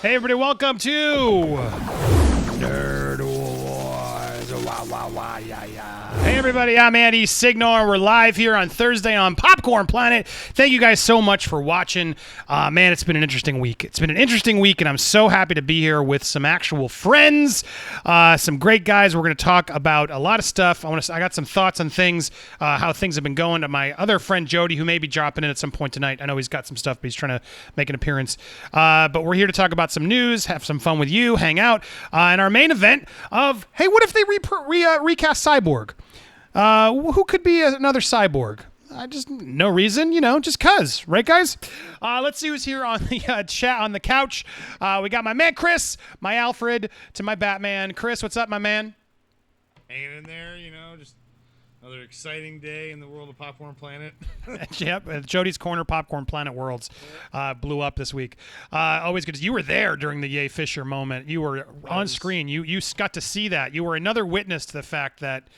Hey, everybody, welcome to Nerd Wars. Wah, wah, wah, yeah, yeah. Hey, everybody, I'm Andy Signor. We're live here on Thursday on Popcorn Planet. Thank you guys so much for watching. Man, it's been an interesting week. It's been an interesting week, and I'm so happy to be here with some actual friends, some great guys. We're going to talk about a lot of stuff. I got some thoughts on things, how things have been going. To my other friend, Jody, who may be dropping in at some point tonight. I know he's got some stuff, but he's trying to make an appearance. But we're here to talk about some news, have some fun with you, hang out, and our main event of, hey, what if they recast Cyborg? Who could be another Cyborg? No reason, just cuz, right, guys? Let's see who's here on the chat on the couch. We got my man Chris, my Alfred, to my Batman. Chris, what's up, my man? Hanging in there, just another exciting day in the world of Popcorn Planet. Yep, Jody's Corner Popcorn Planet Worlds blew up this week. Always good. You were there during the Yay Fisher moment. You were on screen. You got to see that. You were another witness to the fact that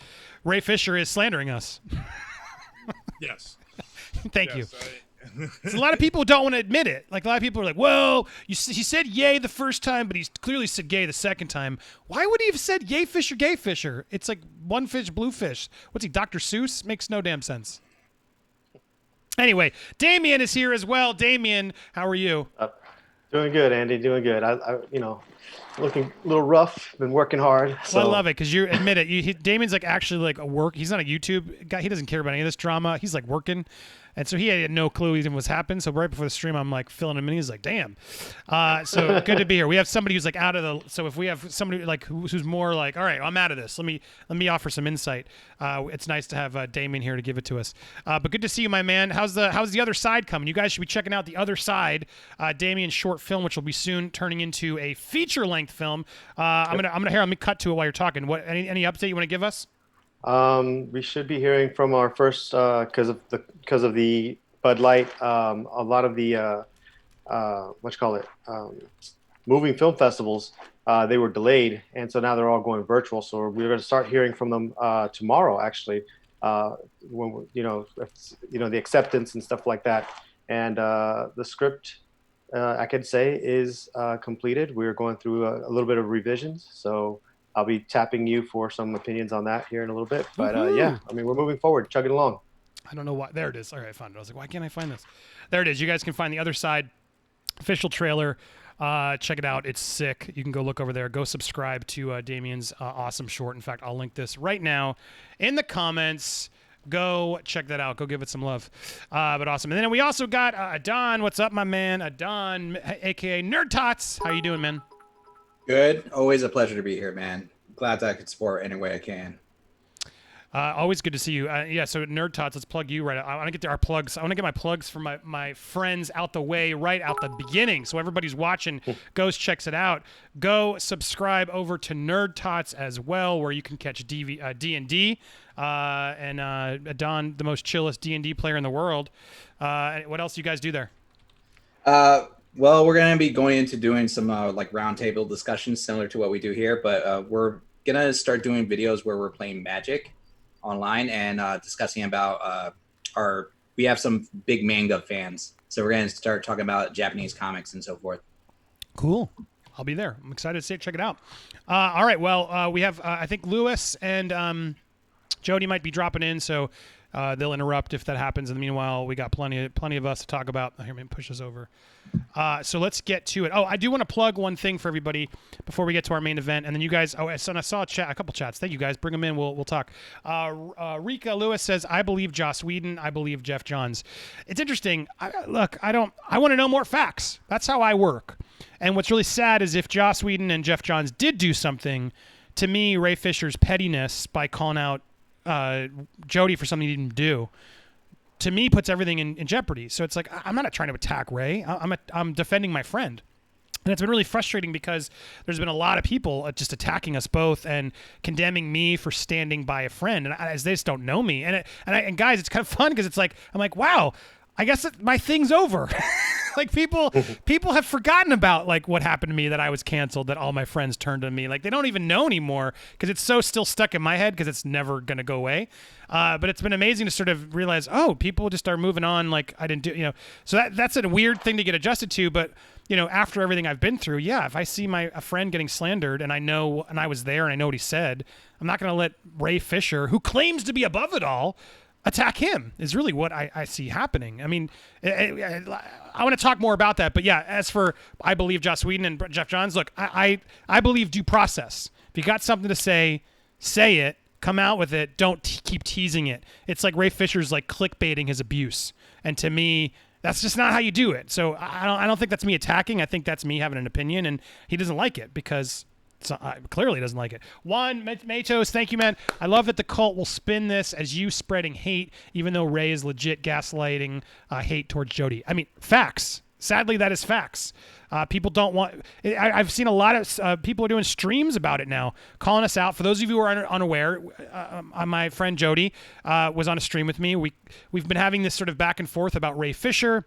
Ray Fisher is slandering us. Yes. Thank you. A lot of people don't want to admit it. Like, a lot of people are like, well, he said yay the first time, but he clearly said gay the second time. Why would he have said yay Fisher, gay Fisher? It's like one fish, blue fish. What's he, Dr. Seuss? Makes no damn sense. Anyway, Damien is here as well. Damien, how are you? Doing good, Andy. Doing good. I looking a little rough. Been working hard. So. Well, I love it because you admit it. Damien's like actually like a work. He's not a YouTube guy. He doesn't care about any of this drama. He's like working. And so he had no clue even what's happened. So right before the stream, I'm like filling him in. He's like, damn. So good to be here. We have somebody who's like out of the, so if we have somebody like who's more like, all right, I'm out of this. Let me offer some insight. It's nice to have Damien here to give it to us. But good to see you, my man. How's the other side coming? You guys should be checking out the other side, Damien's short film, which will be soon turning into a feature length film. Let me cut to it while you're talking. What, any update you want to give us? We should be hearing from our first, because of the Bud Light, a lot of the moving film festivals, they were delayed, and so now they're all going virtual. So we're going to start hearing from them tomorrow, actually, when the acceptance and stuff like that. And the script, I could say, is completed. We're going through a little bit of revisions, so I'll be tapping you for some opinions on that here in a little bit. But yeah, I mean, we're moving forward, chugging along. I don't know why. There it is. All right, I found it. I was like, why can't I find this? There it is. You guys can find the other side official trailer. Check it out. It's sick. You can go look over there. Go subscribe to Damien's awesome short. In fact, I'll link this right now in the comments. Go check that out. Go give it some love. But awesome. And then we also got Adon. What's up, my man? Adon, a.k.a. Nerd Tots. How you doing, man? Good. Always a pleasure to be here, man. Glad that I could support any way I can. Always good to see you. So Nerd Tots, let's plug you right. I want to get to our plugs. I want to get my plugs for my friends out the way right out the beginning. So everybody's watching goes checks it out. Go subscribe over to Nerd Tots as well, where you can catch D&D. And Don, the most chillest D&D player in the world. What else do you guys do there? Well, we're going to be going into doing some like roundtable discussions similar to what we do here, but we're going to start doing videos where we're playing Magic online and discussing about we have some big manga fans. So we're going to start talking about Japanese comics and so forth. Cool. I'll be there. I'm excited to check it out. All right. Well, we have, I think Lewis and Jody might be dropping in, so they'll interrupt if that happens. In the meanwhile, we got plenty of us to talk about. Here, let me push us over. So let's get to it. Oh, I do want to plug one thing for everybody before we get to our main event, and then you guys. Oh, so I saw a couple chats. Thank you guys. Bring them in. We'll talk. Rika Lewis says, "I believe Joss Whedon. I believe Jeff Johns." It's interesting. I want to know more facts. That's how I work. And what's really sad is if Joss Whedon and Jeff Johns did do something, to me, Ray Fisher's pettiness by calling out Jody for something he didn't do, to me, puts everything in jeopardy. So it's like, I'm not trying to attack Ray. I'm defending my friend. And it's been really frustrating because there's been a lot of people just attacking us both and condemning me for standing by a friend. And as they just don't know me. And guys, it's kind of fun because it's like, I'm like, wow, I guess my thing's over. Like people have forgotten about like what happened to me, that I was canceled, that all my friends turned on me. Like they don't even know anymore because it's so still stuck in my head because it's never going to go away. But it's been amazing to sort of realize, oh, people just are moving on. Like I didn't do, so that's a weird thing to get adjusted to. But, after everything I've been through, yeah, if I see a friend getting slandered and I was there and I know what he said, I'm not going to let Ray Fisher, who claims to be above it all, attack him, is really what I see happening. I mean, I want to talk more about that. But yeah, as for, I believe Joss Whedon and Jeff Johns, look, I believe due process. If you got something to say it. Come out with it. Don't keep teasing it. It's like Ray Fisher's like clickbaiting his abuse. And to me, that's just not how you do it. So I don't think that's me attacking. I think that's me having an opinion, and he doesn't like it because clearly doesn't like it. Juan Matos, thank you, man. I love that the cult will spin this as you spreading hate, even though Ray is legit gaslighting hate towards Jody. I mean, facts. Sadly, that is facts. People don't want. I've seen a lot of people are doing streams about it now, calling us out. For those of you who are unaware, my friend Jody was on a stream with me. We've been having this sort of back and forth about Ray Fisher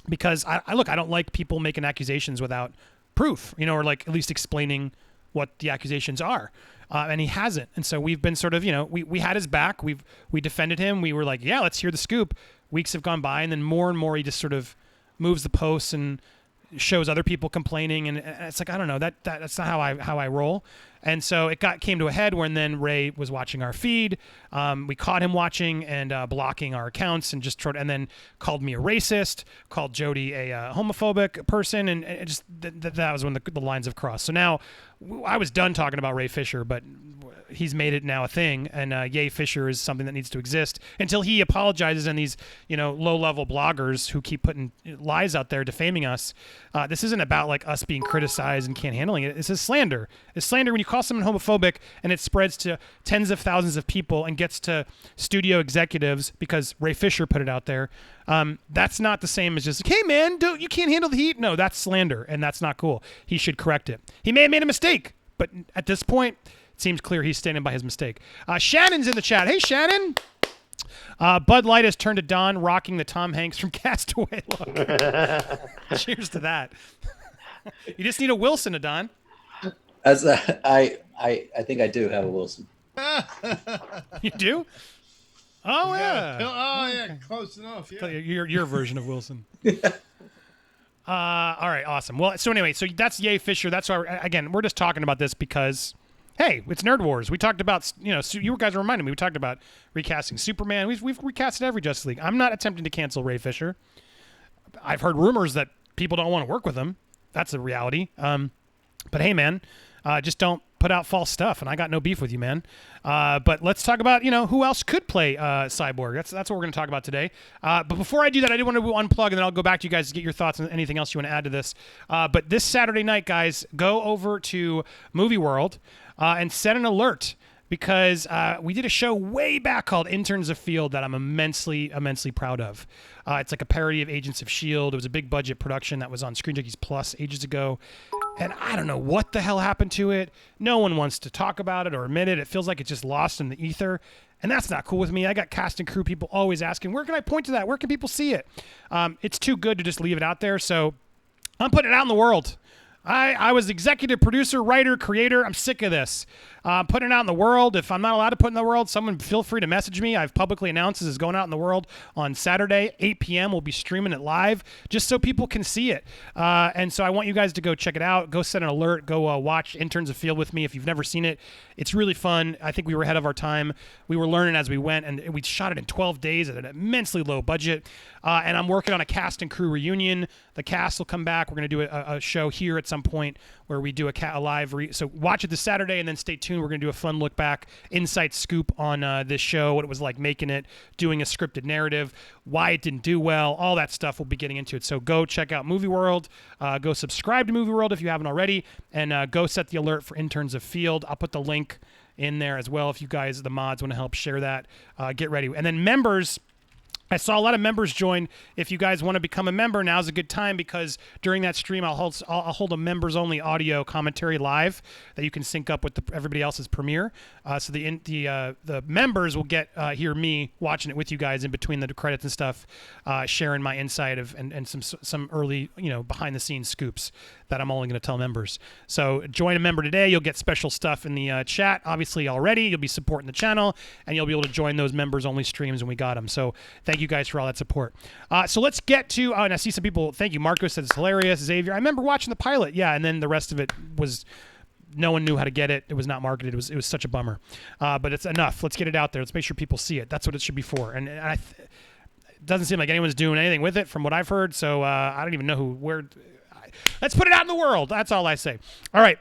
because I don't like people making accusations without proof, or like at least explaining what the accusations are. And he hasn't. And so we've been sort of, we had his back. We defended him. We were like, yeah, let's hear the scoop. Weeks have gone by, and then more and more he just sort of moves the posts and shows other people complaining, and it's like, I don't know, that's not how I roll. And so it came to a head when then Ray was watching our feed. We caught him watching and blocking our accounts, and and then called me a racist, called Jody a homophobic person, and it just that was when the lines have crossed. So now I was done talking about Ray Fisher, but he's made it now a thing, and Yay Fisher is something that needs to exist until he apologizes. And these low-level bloggers who keep putting lies out there defaming us, this isn't about like us being criticized and can't handling it. It's a slander. It's slander when you call someone homophobic and it spreads to tens of thousands of people and gets to studio executives because Ray Fisher put it out there. That's not the same as just like, hey man, you can't handle the heat. No, that's slander, and that's not cool. He should correct it. He may have made a mistake, but at this point, seems clear he's standing by his mistake. Shannon's in the chat. Hey, Shannon. Bud Light has turned to Don, rocking the Tom Hanks from Castaway look. Cheers to that. You just need a Wilson, Don. As I think I do have a Wilson. You do? Oh yeah. Oh yeah, close enough. Yeah. Your version of Wilson. All right, awesome. Well, so anyway, so that's Yay Fisher. That's why again we're just talking about this because. Hey, it's Nerd Wars. We talked about, you guys reminded me, we talked about recasting Superman. We've recasted every Justice League. I'm not attempting to cancel Ray Fisher. I've heard rumors that people don't want to work with him. That's a reality. But hey, man, just don't put out false stuff, and I got no beef with you, man. But let's talk about, who else could play Cyborg. That's what we're going to talk about today. But before I do that, I do want to unplug, and then I'll go back to you guys to get your thoughts on anything else you want to add to this. But this Saturday night, guys, go over to Movie World and set an alert because we did a show way back called Interns of Field that I'm immensely proud of. It's like a parody of Agents of S.H.I.E.L.D. It was a big budget production that was on Screen Junkies Plus ages ago. And I don't know what the hell happened to it. No one wants to talk about it or admit it. It feels like it's just lost in the ether. And that's not cool with me. I got cast and crew people always asking, where can I point to that? Where can people see it? It's too good to just leave it out there. So I'm putting it out in the world. I was executive producer, writer, creator. I'm sick of this. Putting it out in the world. If I'm not allowed to put it in the world, someone feel free to message me. I've publicly announced this is going out in the world on Saturday, 8 p.m. We'll be streaming it live just so people can see it. And so I want you guys to go check it out. Go set an alert. Go watch Interns of Field with me if you've never seen it. It's really fun. I think we were ahead of our time. We were learning as we went, and we shot it in 12 days at an immensely low budget. And I'm working on a cast and crew reunion. The cast will come back. We're going to do a show here at some point where we do a live. So watch it this Saturday, and then stay tuned. We're going to do a fun look back, insight scoop on this show, what it was like making it, doing a scripted narrative, why it didn't do well, all that stuff. We'll be getting into it. So go check out Movie World. Go subscribe to Movie World if you haven't already, and go set the alert for Interns of Field. I'll put the link in there as well if you guys, the mods, want to help share that. Get ready. And then members, I saw a lot of members join. If you guys want to become a member, now's a good time because during that stream, I'll hold a members-only audio commentary live that you can sync up with everybody else's premiere. So the members will hear me watching it with you guys in between the credits and stuff, sharing my insight and some early behind-the-scenes scoops that I'm only going to tell members. So join a member today. You'll get special stuff in the chat, obviously already. You'll be supporting the channel, and you'll be able to join those members-only streams when we got them. So thank you guys for all that support. So let's get to, and I see some people, thank you. Marco says it's hilarious. Xavier, I remember watching the pilot. Yeah, and then the rest of it was, no one knew how to get it. It was not marketed. It was such a bummer. But it's enough. Let's get it out there. Let's make sure people see it. That's what it should be for. And it doesn't seem like anyone's doing anything with it from what I've heard. So I don't even know let's put it out in the world. That's all I say. All right,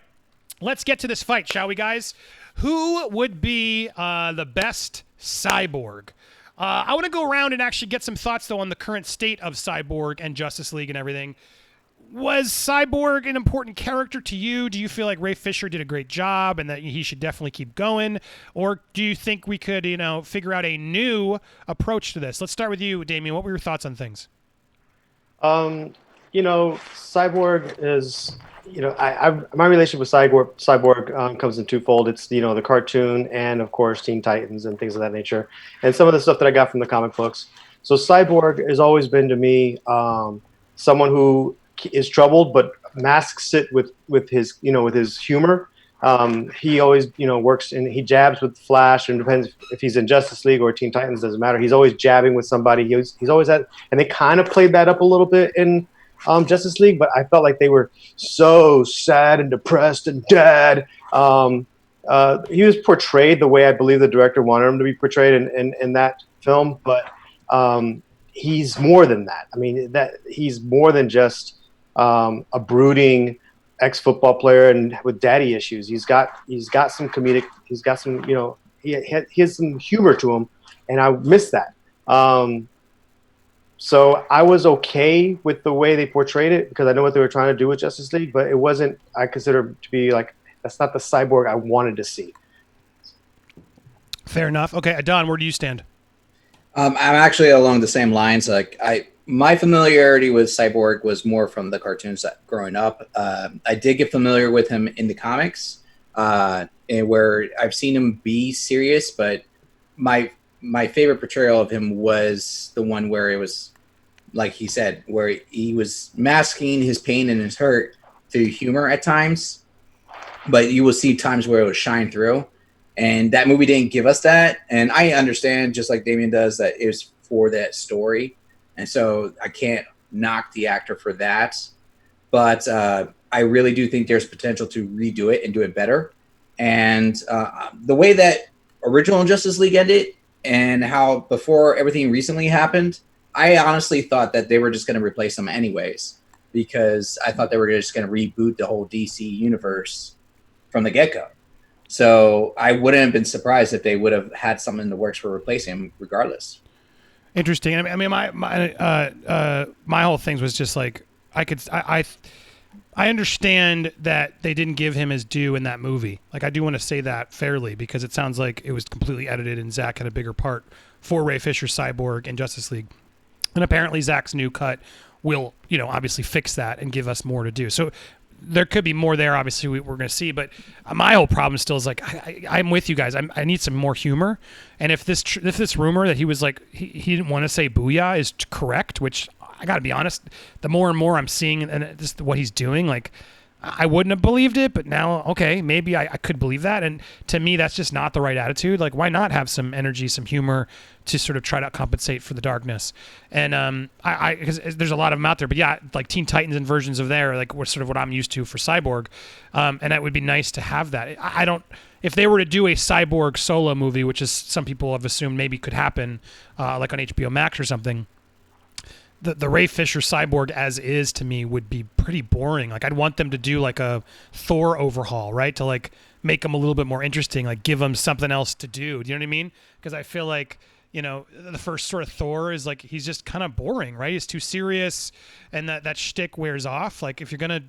let's get to this fight, shall we, guys? Who would be the best Cyborg? I want to go around and actually get some thoughts, though, on the current state of Cyborg and Justice League and everything. Was Cyborg an important character to you? Do you feel like Ray Fisher did a great job and that he should definitely keep going? Or do you think we could, figure out a new approach to this? Let's start with you, Damien. What were your thoughts on things? Cyborg is, my relationship with Cyborg comes in twofold. It's, the cartoon and, of course, Teen Titans and things of that nature. And some of the stuff that I got from the comic books. So Cyborg has always been to me someone who is troubled, but masks it with his humor. He always, works and he jabs with Flash, and depends if he's in Justice League or Teen Titans, doesn't matter. He's always jabbing with somebody. He's always and they kind of played that up a little bit in Justice League, but I felt like they were so sad and depressed and dead. He was portrayed the way I believe the director wanted him to be portrayed in that film, but he's more than that. I mean, he's more than just a brooding ex-football player and with daddy issues. He's got some comedic. He's got some, he has some humor to him, and I miss that. So I was okay with the way they portrayed it because I know what they were trying to do with Justice League, but it wasn't, I consider to be like, that's not the Cyborg I wanted to see. Fair enough. Okay, Don, where do you stand? I'm actually along the same lines. My familiarity with Cyborg was more from the cartoons growing up. I did get familiar with him in the comics, and where I've seen him be serious, but my favorite portrayal of him was the one where it was, like he said, where he was masking his pain and his hurt through humor at times, but you will see times where it would shine through. And that movie didn't give us that. And I understand, just like Damien does, that it was for that story. And so I can't knock the actor for that. But I really do think there's potential to redo it and do it better. And the way that original Justice League ended and how before everything recently happened, I honestly thought that they were just going to replace them anyways, because I thought they were just going to reboot the whole DC universe from the get-go. So I wouldn't have been surprised if they would have had something in the works for replacing him regardless. Interesting. I mean, my whole thing was just like, I understand that they didn't give him his due in that movie. Like, I do want to say that fairly because it sounds like it was completely edited and Zach had a bigger part for Ray Fisher Cyborg in Justice League. And apparently Zach's new cut will, obviously fix that and give us more to do. So there could be more there. Obviously we're going to see, but my whole problem still is like, I'm with you guys. I need some more humor. And if this rumor that he was like, he didn't want to say booyah is correct, which I got to be honest, the more and more I'm seeing and just what he's doing, like I wouldn't have believed it, but now, okay, maybe I could believe that. And to me, that's just not the right attitude. Like, why not have some energy, some humor to sort of try to compensate for the darkness? And because there's a lot of them out there, but yeah, like Teen Titans and versions of there, like was sort of what I'm used to for Cyborg. And it would be nice to have that. If they were to do a Cyborg solo movie, which is some people have assumed maybe could happen, like on HBO Max or something, the Ray Fisher Cyborg as is to me would be pretty boring. Like I'd want them to do like a Thor overhaul, right? To like make him a little bit more interesting, like give him something else to do. Do you know what I mean? Because I feel like, the first sort of Thor is like, he's just kind of boring, right? He's too serious and that shtick wears off. Like if you're going to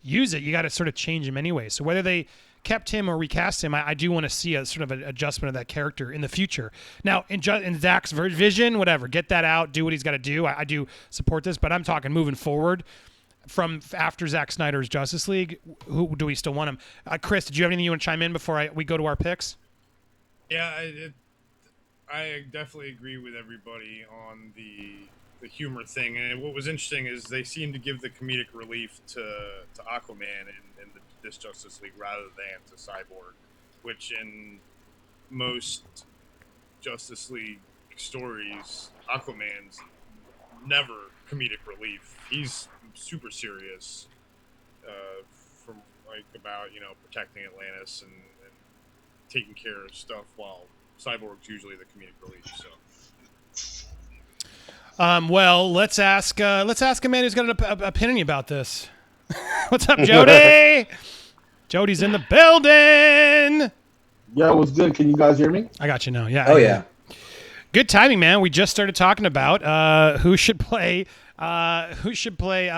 use it, you got to sort of change him anyway. So whether they kept him or recast him, I do want to see a sort of an adjustment of that character in the future. Now, in Zach's vision, whatever, get that out, do what he's got to do. I do support this, but I'm talking moving forward from after Zack Snyder's Justice League. Who do we still want him? Chris, did you have anything you want to chime in before we go to our picks? Yeah, I definitely agree with everybody on the humor thing. And what was interesting is they seem to give the comedic relief to Aquaman in this Justice League rather than to Cyborg, which in most Justice League stories, Aquaman's never comedic relief. He's super serious from about protecting Atlantis and taking care of stuff, while Cyborg's usually the comedic relief. So, well, let's ask a man who's got an opinion about this. What's up, Jody? Jody's in the building. Yeah, what's good? Can you guys hear me? I got you now. Yeah. Oh yeah. Good timing, man. We just started talking about who should play Cyborg.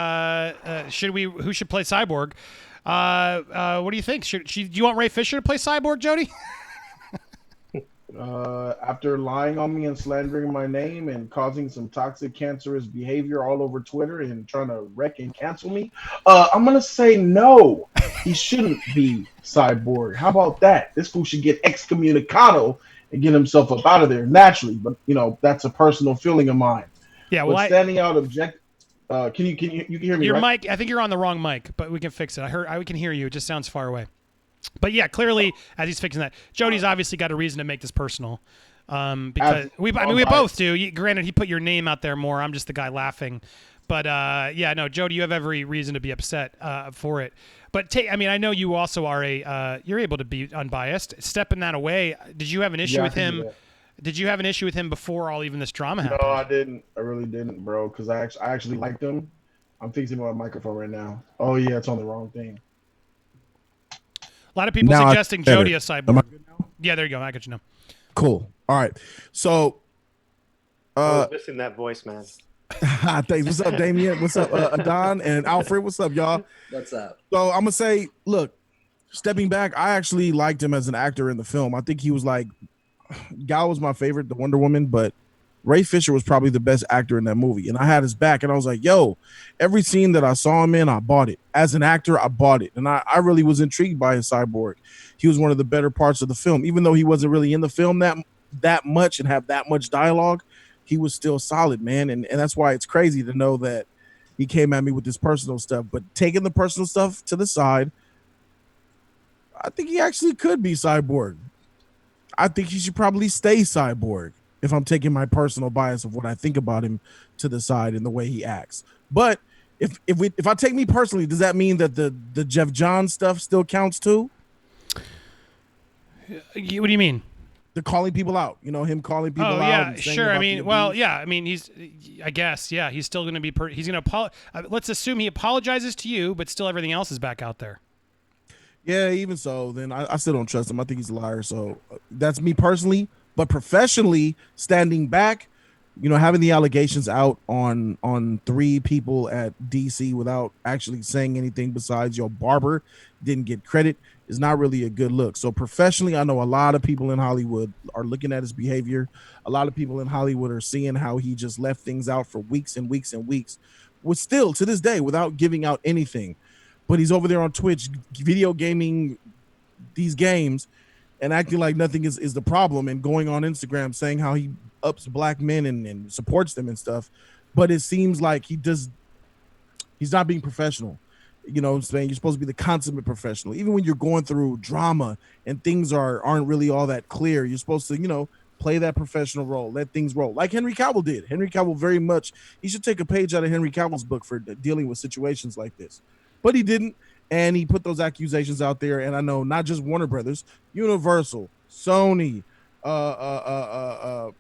What do you think? Do you want Ray Fisher to play Cyborg, Jody? After lying on me and slandering my name and causing some toxic, cancerous behavior all over Twitter and trying to wreck and cancel me, I'm gonna say no. He shouldn't be Cyborg. How about that? This fool should get excommunicado and get himself up out of there naturally. But that's a personal feeling of mine. Yeah. Well, standing out object. Can you hear me? Your right? mic. I think you're on the wrong mic, but we can fix it. We can hear you. It just sounds far away. But yeah, clearly, as he's fixing that, Jody's obviously got a reason to make this personal. Because we both do. Granted, he put your name out there more. I'm just the guy laughing. But yeah, no, Jody, you have every reason to be upset for it. But I know you also are you're able to be unbiased. Stepping that away, did you have an issue with him? Did you have an issue with him before all even this drama happened? No, I didn't. I really didn't, bro. Because I actually liked him. I'm fixing my microphone right now. Oh yeah, it's on the wrong thing. A lot of people suggesting Jody a Cyborg. Yeah, there you go. I got you now. Cool. All right. So, I was missing that voice, man. thanks. What's up, Damien? What's up, Adon and Alfred? What's up, y'all? What's up? So I'm gonna say, look, stepping back, I actually liked him as an actor in the film. I think he was like, Gal was my favorite, the Wonder Woman, but Ray Fisher was probably the best actor in that movie. And I had his back, and I was like, yo, every scene that I saw him in, I bought it. As an actor, I bought it. And I really was intrigued by his Cyborg. He was one of the better parts of the film. Even though he wasn't really in the film that much and have that much dialogue, he was still solid, man. And that's why it's crazy to know that he came at me with this personal stuff. But taking the personal stuff to the side, I think he actually could be Cyborg. I think he should probably stay Cyborg if I'm taking my personal bias of what I think about him to the side and the way he acts. But if I take me personally, does that mean that the Jeff Johns stuff still counts too? What do you mean? The calling people out, him calling people out. Oh yeah, and saying sure. about I mean, the well, abuse. yeah. I mean, I guess, yeah. He's still going to be. He's going to let's assume he apologizes to you, but still everything else is back out there. Yeah, even so, then I still don't trust him. I think he's a liar. So that's me personally. But professionally, standing back, having the allegations out on 3 people at DC without actually saying anything besides your barber didn't get credit is not really a good look. So professionally, I know a lot of people in Hollywood are looking at his behavior. A lot of people in Hollywood are seeing how he just left things out for weeks and weeks and weeks, with still to this day without giving out anything. But he's over there on Twitch, video gaming these games and acting like nothing is the problem, and going on Instagram saying how he ups black men and supports them and stuff. But it seems like he's not being professional. You know what I'm saying? You're supposed to be the consummate professional. Even when you're going through drama and things aren't really all that clear, you're supposed to, play that professional role, let things roll. Like Henry Cavill did. Henry Cavill very much, he should take a page out of Henry Cavill's book for dealing with situations like this. But he didn't. And he put those accusations out there. And I know not just Warner Brothers, Universal, Sony,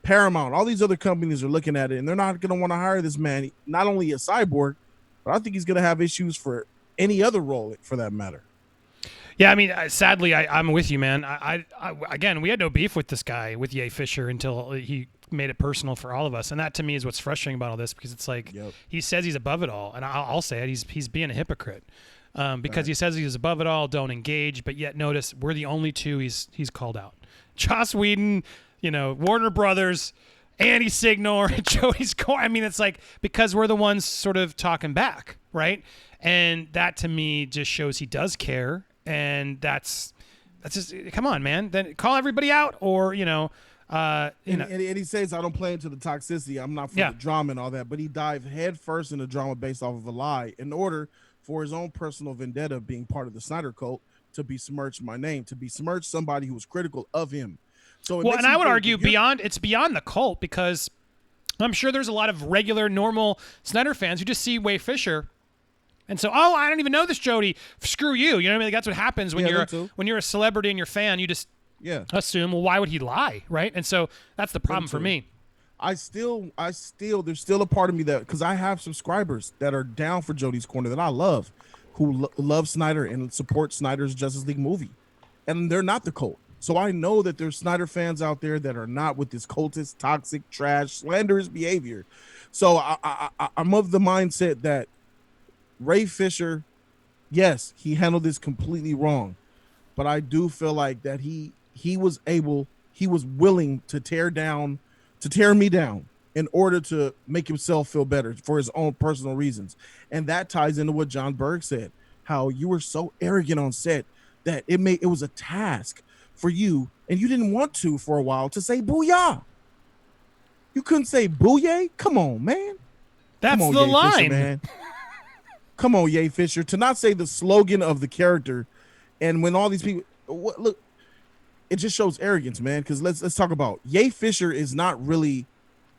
Paramount, all these other companies are looking at it, and they're not going to want to hire this man, not only a cyborg, but I think he's going to have issues for any other role for that matter. Yeah, I mean, sadly, I'm with you, man. Again, we had no beef with this guy, with Ye Fisher, until he made it personal for all of us, and that to me is what's frustrating about all this, because it's like he says he's above it all, and I'll say it, he's being a hypocrite. because he says he's above it all, don't engage. But yet notice we're the only two he's called out. Joss Whedon, Warner Brothers, Andy Signor, Jody's Core. I mean, it's like because we're the ones sort of talking back, right? And that to me just shows he does care, and that's just come on, man. Then call everybody out, or And he says, I don't play into the toxicity. I'm not for the drama and all that. But he dived head first into drama based off of a lie in order for his own personal vendetta of being part of the Snyder cult to besmirch my name, to besmirch somebody who was critical of him. So and I would argue it's beyond the cult, because I'm sure there's a lot of regular, normal Snyder fans who just see Way Fisher and so, I don't even know this Jody. Screw you. You know what I mean? Like, that's what happens when you're a celebrity and you're a fan. You just assume, well, why would he lie, right? And so that's the problem for me. There's still a part of me that, because I have subscribers that are down for Jody's Corner that I love, who love Snyder and support Snyder's Justice League movie, and they're not the cult. So I know that there's Snyder fans out there that are not with this cultist, toxic, trash, slanderous behavior. So I'm of the mindset that Ray Fisher, yes, he handled this completely wrong, but I do feel like that he was willing to tear me down in order to make himself feel better for his own personal reasons. And that ties into what John Berg said, how you were so arrogant on set that it was a task for you, and you didn't want to for a while, to say booyah. You couldn't say booyah? Come on, man. That's the line. Fisher, man. Come on, Ye Fisher. To not say the slogan of the character, and when all these people look, it just shows arrogance, man. Because let's talk about Ye Fisher is not really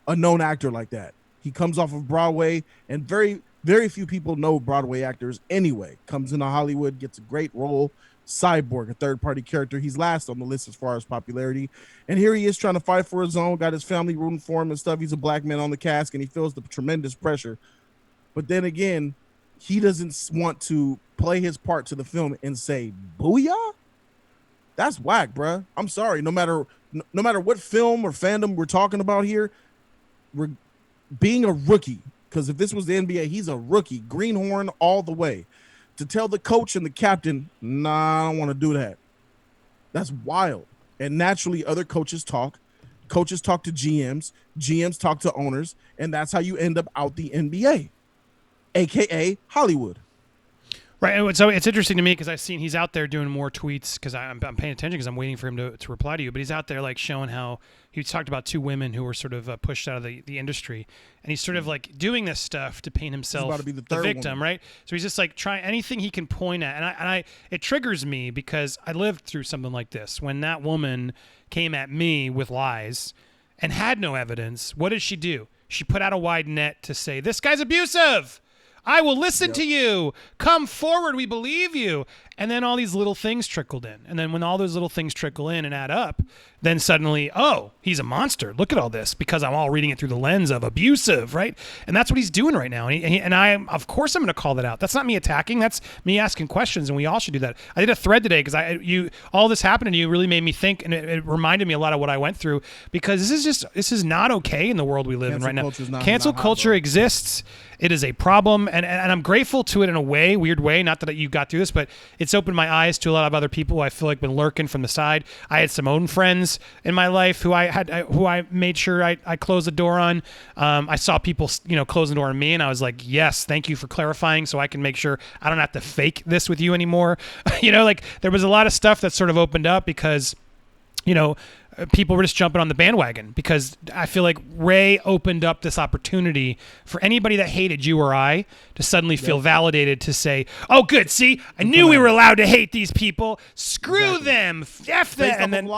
a known actor like that. He comes off of Broadway, and very, very few people know Broadway actors anyway. Comes into Hollywood, gets a great role. Cyborg, a third-party character. He's last on the list as far as popularity. And here he is trying to fight for his own, got his family rooting for him and stuff. He's a black man on the cask, and he feels the tremendous pressure. But then again, he doesn't want to play his part to the film and say, booyah? That's whack, bruh. I'm sorry. No matter what film or fandom we're talking about here, we're being a rookie, because if this was the NBA, he's a rookie. Greenhorn all the way. To tell the coach and the captain, nah, I don't want to do that. That's wild. And naturally, other coaches talk. Coaches talk to GMs. GMs talk to owners. And that's how you end up out the NBA, a.k.a. Hollywood. Right. And so it's interesting to me because I've seen he's out there doing more tweets, because I'm paying attention because I'm waiting for him to reply to you. But he's out there like showing how he talked about two women who were sort of pushed out of the industry. And he's sort of like doing this stuff to paint himself about to be the victim, woman. right? So he's just like trying anything he can point at. And it triggers me because I lived through something like this. When that woman came at me with lies and had no evidence, what did she do? She put out a wide net to say, this guy's abusive. I will listen to you. Come forward. We believe you. And then all these little things trickled in. And then when all those little things trickle in and add up, then suddenly, oh, he's a monster. Look at all this, because I'm all reading it through the lens of abusive, right? And that's what he's doing right now. And I, of course, I'm going to call that out. That's not me attacking. That's me asking questions, and we all should do that. I did a thread today because all this happened to you really made me think, and it reminded me a lot of what I went through, because this is not okay in the world we live in right now. Cancel culture exists. It is a problem, and I'm grateful to it in a weird way. Not that you got through this, but it's opened my eyes to a lot of other people who I feel like been lurking from the side. I had some own friends in my life who I made sure I closed the door on. I saw people, close the door on me, and I was like, yes, thank you for clarifying, so I can make sure I don't have to fake this with you anymore. Like there was a lot of stuff that sort of opened up because, people were just jumping on the bandwagon, because I feel like Ray opened up this opportunity for anybody that hated you or I to suddenly feel validated to say, oh, good, see, I knew we were allowed to hate these people. Screw them. F them. And then,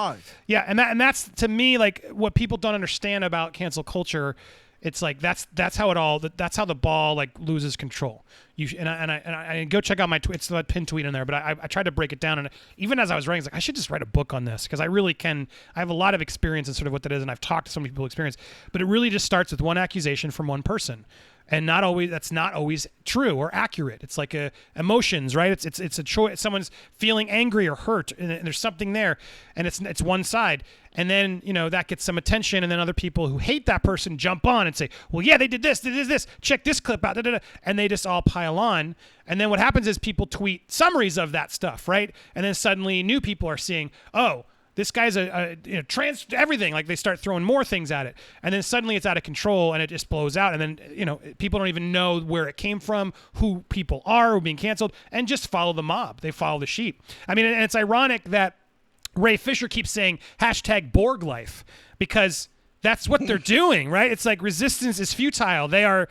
and that's, to me, like what people don't understand about cancel culture. It's like that's how the ball like loses control. I go check out my tweet. It's the pinned tweet in there, but I tried to break it down, and even as I was writing, I was like, I should just write a book on this, because I really can. I have a lot of experience in sort of what that is, and I've talked to so many people experience. But it really just starts with one accusation from one person. And that's not always true or accurate. It's like emotions, right? It's a choice. Someone's feeling angry or hurt, and there's something there, and it's one side. And then, that gets some attention, and then other people who hate that person jump on and say, well, yeah, they did this, check this clip out, and they just all pile on. And then what happens is people tweet summaries of that stuff, right? And then suddenly new people are seeing, oh, this guy's trans everything. Like they start throwing more things at it, and then suddenly it's out of control and it just blows out. And then people don't even know where it came from, who people are who are being canceled, and just follow the mob. They follow the sheep. I mean, and it's ironic that Ray Fisher keeps saying #Borg life, because that's what they're doing, right? It's like resistance is futile. They're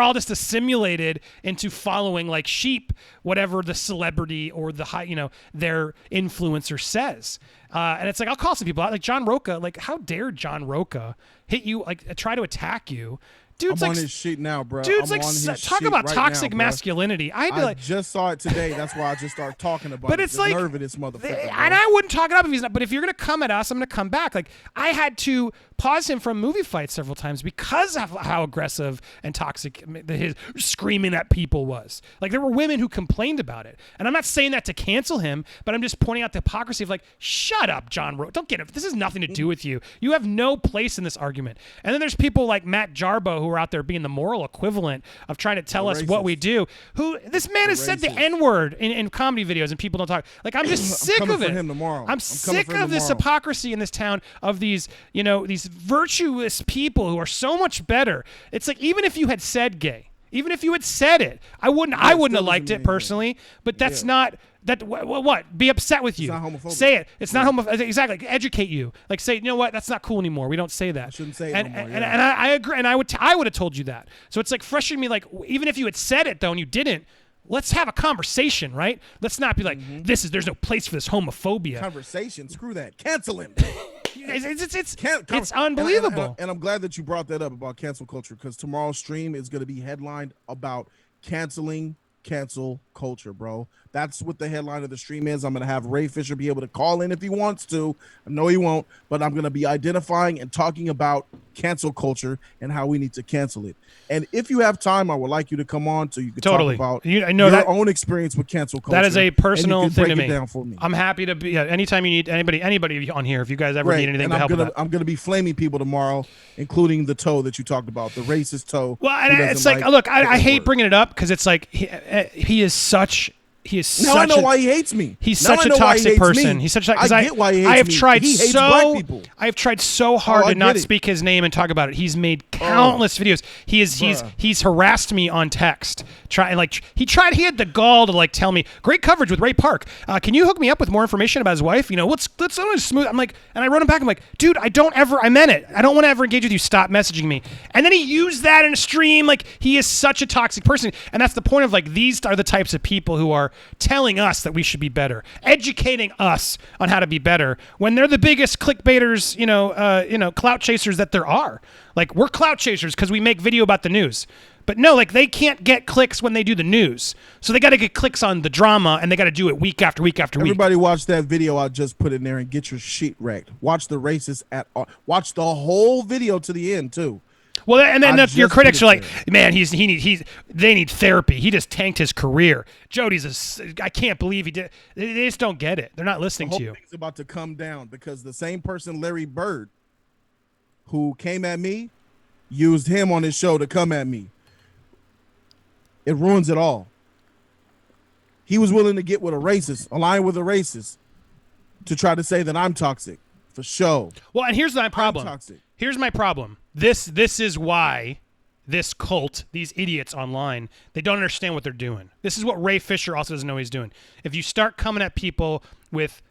all just assimilated into following like sheep, whatever the celebrity or their influencer says. And it's like, I'll call some people out, like John Roca. Like, how dare John Roca hit you, like try to attack you? Dude's I'm on his shit now, bro. Dude's I'm like, on his talk shit about right toxic now, bro. masculinity. I just saw it today. That's why I just started talking about but it. It's the like, nerve of this motherfucker. And I wouldn't talk it up if he's not. But if you're gonna come at us, I'm gonna come back. Like, I had to pause him from movie fights several times because of how aggressive and toxic his screaming at people was. Like, there were women who complained about it, and I'm not saying that to cancel him, but I'm just pointing out the hypocrisy of like, shut up, John Rowe. Don't get it. This has nothing to do with you. You have no place in this argument. And then there's people like Matt Jarbo who are out there being the moral equivalent of trying to tell us what we do. Who this man has said the N-word in comedy videos, and people don't talk. Like, I'm just sick of it. For him tomorrow. I'm sick of this hypocrisy in this town of these virtuous people who are so much better. It's like, even if you had said gay, even if you had said it, I wouldn't have liked it personally. But that's not that. What? Be upset with you. It's not homophobic. Say it. It's not homophobic. Exactly. Educate you. Like, say, you know what? That's not cool anymore. We don't say that. I shouldn't say it and, no more. and I agree. And I would have told you that. So it's like frustrating me. Like, even if you had said it though and you didn't, let's have a conversation, right? Let's not be like, there's no place for this homophobia. Conversation. Screw that. Cancel him. It's unbelievable. And I'm glad that you brought that up about cancel culture, because tomorrow's stream is going to be headlined about canceling cancel culture, bro. That's what the headline of the stream is. I'm going to have Ray Fisher be able to call in if he wants to. I know he won't, but I'm going to be identifying and talking about cancel culture and how we need to cancel it. And if you have time, I would like you to come on so you can talk about your own experience with cancel culture. That is a personal thing to me. Down for me. I'm happy to be. Anytime you need anybody on here, if you guys ever need anything to help with that. I'm going to be flaming people tomorrow, including the toe that you talked about, the racist toe. Well, and it's like, look, I hate bringing it up because it's like he is such. Now I know why he hates me. He's such a toxic person. He's such a. I get why he hates me. I have tried so hard to not speak his name and talk about it. He's made countless videos. He's harassed me on text. He had the gall to like tell me, great coverage with Ray Park. Can you hook me up with more information about his wife? Let's smooth. I'm like, and I wrote him back. I'm like, dude, I meant it. I don't want to ever engage with you. Stop messaging me. And then he used that in a stream. Like, he is such a toxic person. And that's the point of like, these are the types of people who are telling us that we should be better, educating us on how to be better, when they're the biggest clickbaiters, clout chasers that there are. Like, we're clout chasers because we make video about the news. But no, like, they can't get clicks when they do the news. So they got to get clicks on the drama, and they got to do it week after week after week. Everybody watch that video I just put in there and get your shit wrecked. Watch the racist watch the whole video to the end too. Well, and then your critics are like, man, they need therapy. He just tanked his career. I can't believe he did. They just don't get it. They're not listening to you. The whole thing's about to come down because the same person, Larry Bird, who came at me, used him on his show to come at me. It ruins it all. He was willing to get with a racist, align with a racist, to try to say that I'm toxic for show. Well, and here's my problem. I'm toxic. Here's my problem. This is why this cult, these idiots online, they don't understand what they're doing. This is what Ray Fisher also doesn't know he's doing. If you start coming at people with,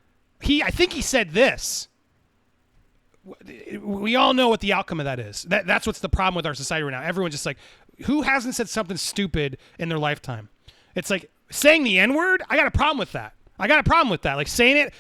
I think he said this. We all know what the outcome of that is. That's what's the problem with our society right now. Everyone's just like, who hasn't said something stupid in their lifetime? It's like saying the N-word. I got a problem with that. Like, saying it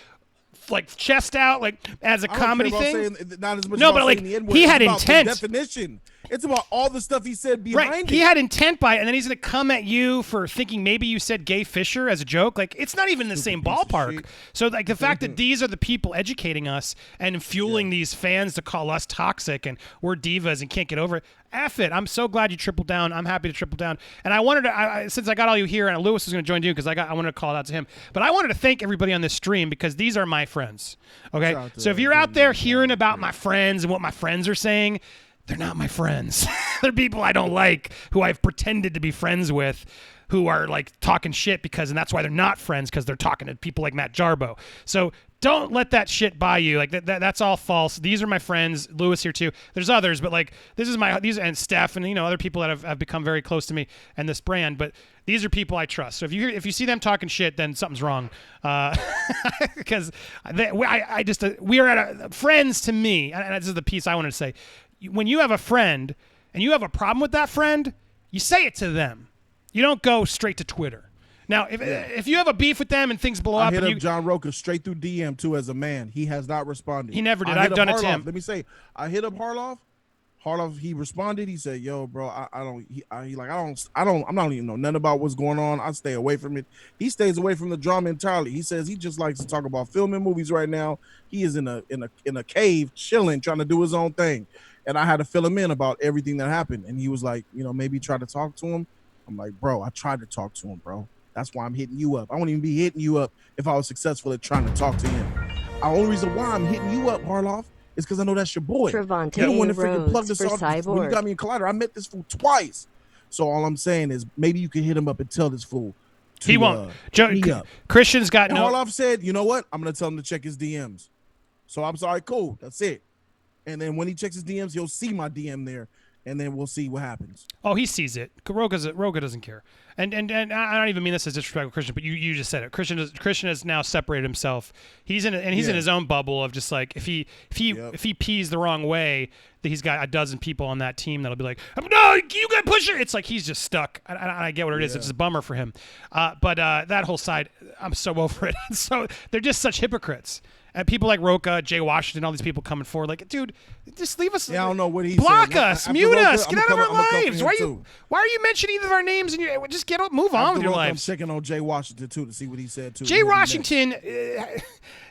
like chest out, like as a comedy thing. Not as much no, but like he had intent. Definition. It's about all the stuff he said behind it. He had intent by it, and then he's gonna come at you for thinking maybe you said gay Fisher as a joke. Like, it's not even the same ballpark. So like the fact that these are the people educating us and fueling these fans to call us toxic and we're divas and can't get over it. F it. I'm so glad you tripled down. I'm happy to triple down. And I wanted to, since I got all you here, and Lewis is going to join you because I wanted to call it out to him. But I wanted to thank everybody on this stream because these are my friends. Okay, so if you're out there hearing about my friends and what my friends are saying, they're not my friends. They're people I don't like who I've pretended to be friends with, who are like talking shit and that's why they're not friends, because they're talking to people like Matt Jarbo. So don't let that shit buy you. Like that's all false. These are my friends. Lewis here too. There's others, but like these and Steph and other people that have become very close to me and this brand. But these are people I trust. So if you see them talking shit, then something's wrong. Because we are at friends to me. And this is the piece I wanted to say. When you have a friend and you have a problem with that friend, you say it to them. You don't go straight to Twitter. Now, if you have a beef with them and things blow up, I hit up John Rocha straight through DM too as a man. He has not responded. He never did. I've done it to him. Let me say, I hit up Harloff. Harloff, he responded. He said, "Yo, bro, I'm not even know nothing about what's going on. I stay away from it." He stays away from the drama entirely. He says he just likes to talk about film and movies right now. He is in a cave, chilling, trying to do his own thing. And I had to fill him in about everything that happened. And he was like, maybe try to talk to him. I'm like, bro, I tried to talk to him, bro. That's why I'm hitting you up. I wouldn't even be hitting you up if I was successful at trying to talk to him. The only reason why I'm hitting you up, Harloff, is because I know that's your boy. Trevante You don't want to freaking Rhodes plug this for off. Cyborg. When you got me in Collider, I met this fool twice. So all I'm saying is maybe you can hit him up and tell this fool to he won't. hit me up. Christian's got And no. Harloff said, you know what? I'm going to tell him to check his DMs. So I'm sorry, cool. That's it. And then when he checks his DMs, he'll see my DM there, and then we'll see what happens. Oh, he sees it. Roga doesn't care. And I don't even mean this as disrespectful Christian, but you just said it. Christian has now separated himself. He's in in his own bubble of just like if he pees the wrong way, that he's got a dozen people on that team that'll be like, no, you got to push it. It's like he's just stuck. I get what it is. It's a bummer for him. But that whole side, I'm so over it. So they're just such hypocrites. And people like Roca, Jay Washington, all these people coming forward, like, dude, just leave us. Yeah, I don't know what he block said. us, After mute Roca, us, get out of our lives. Why are you mentioning either of our names? And just move on with your lives. I'm checking on Jay Washington too to see what he said too. Jay Washington,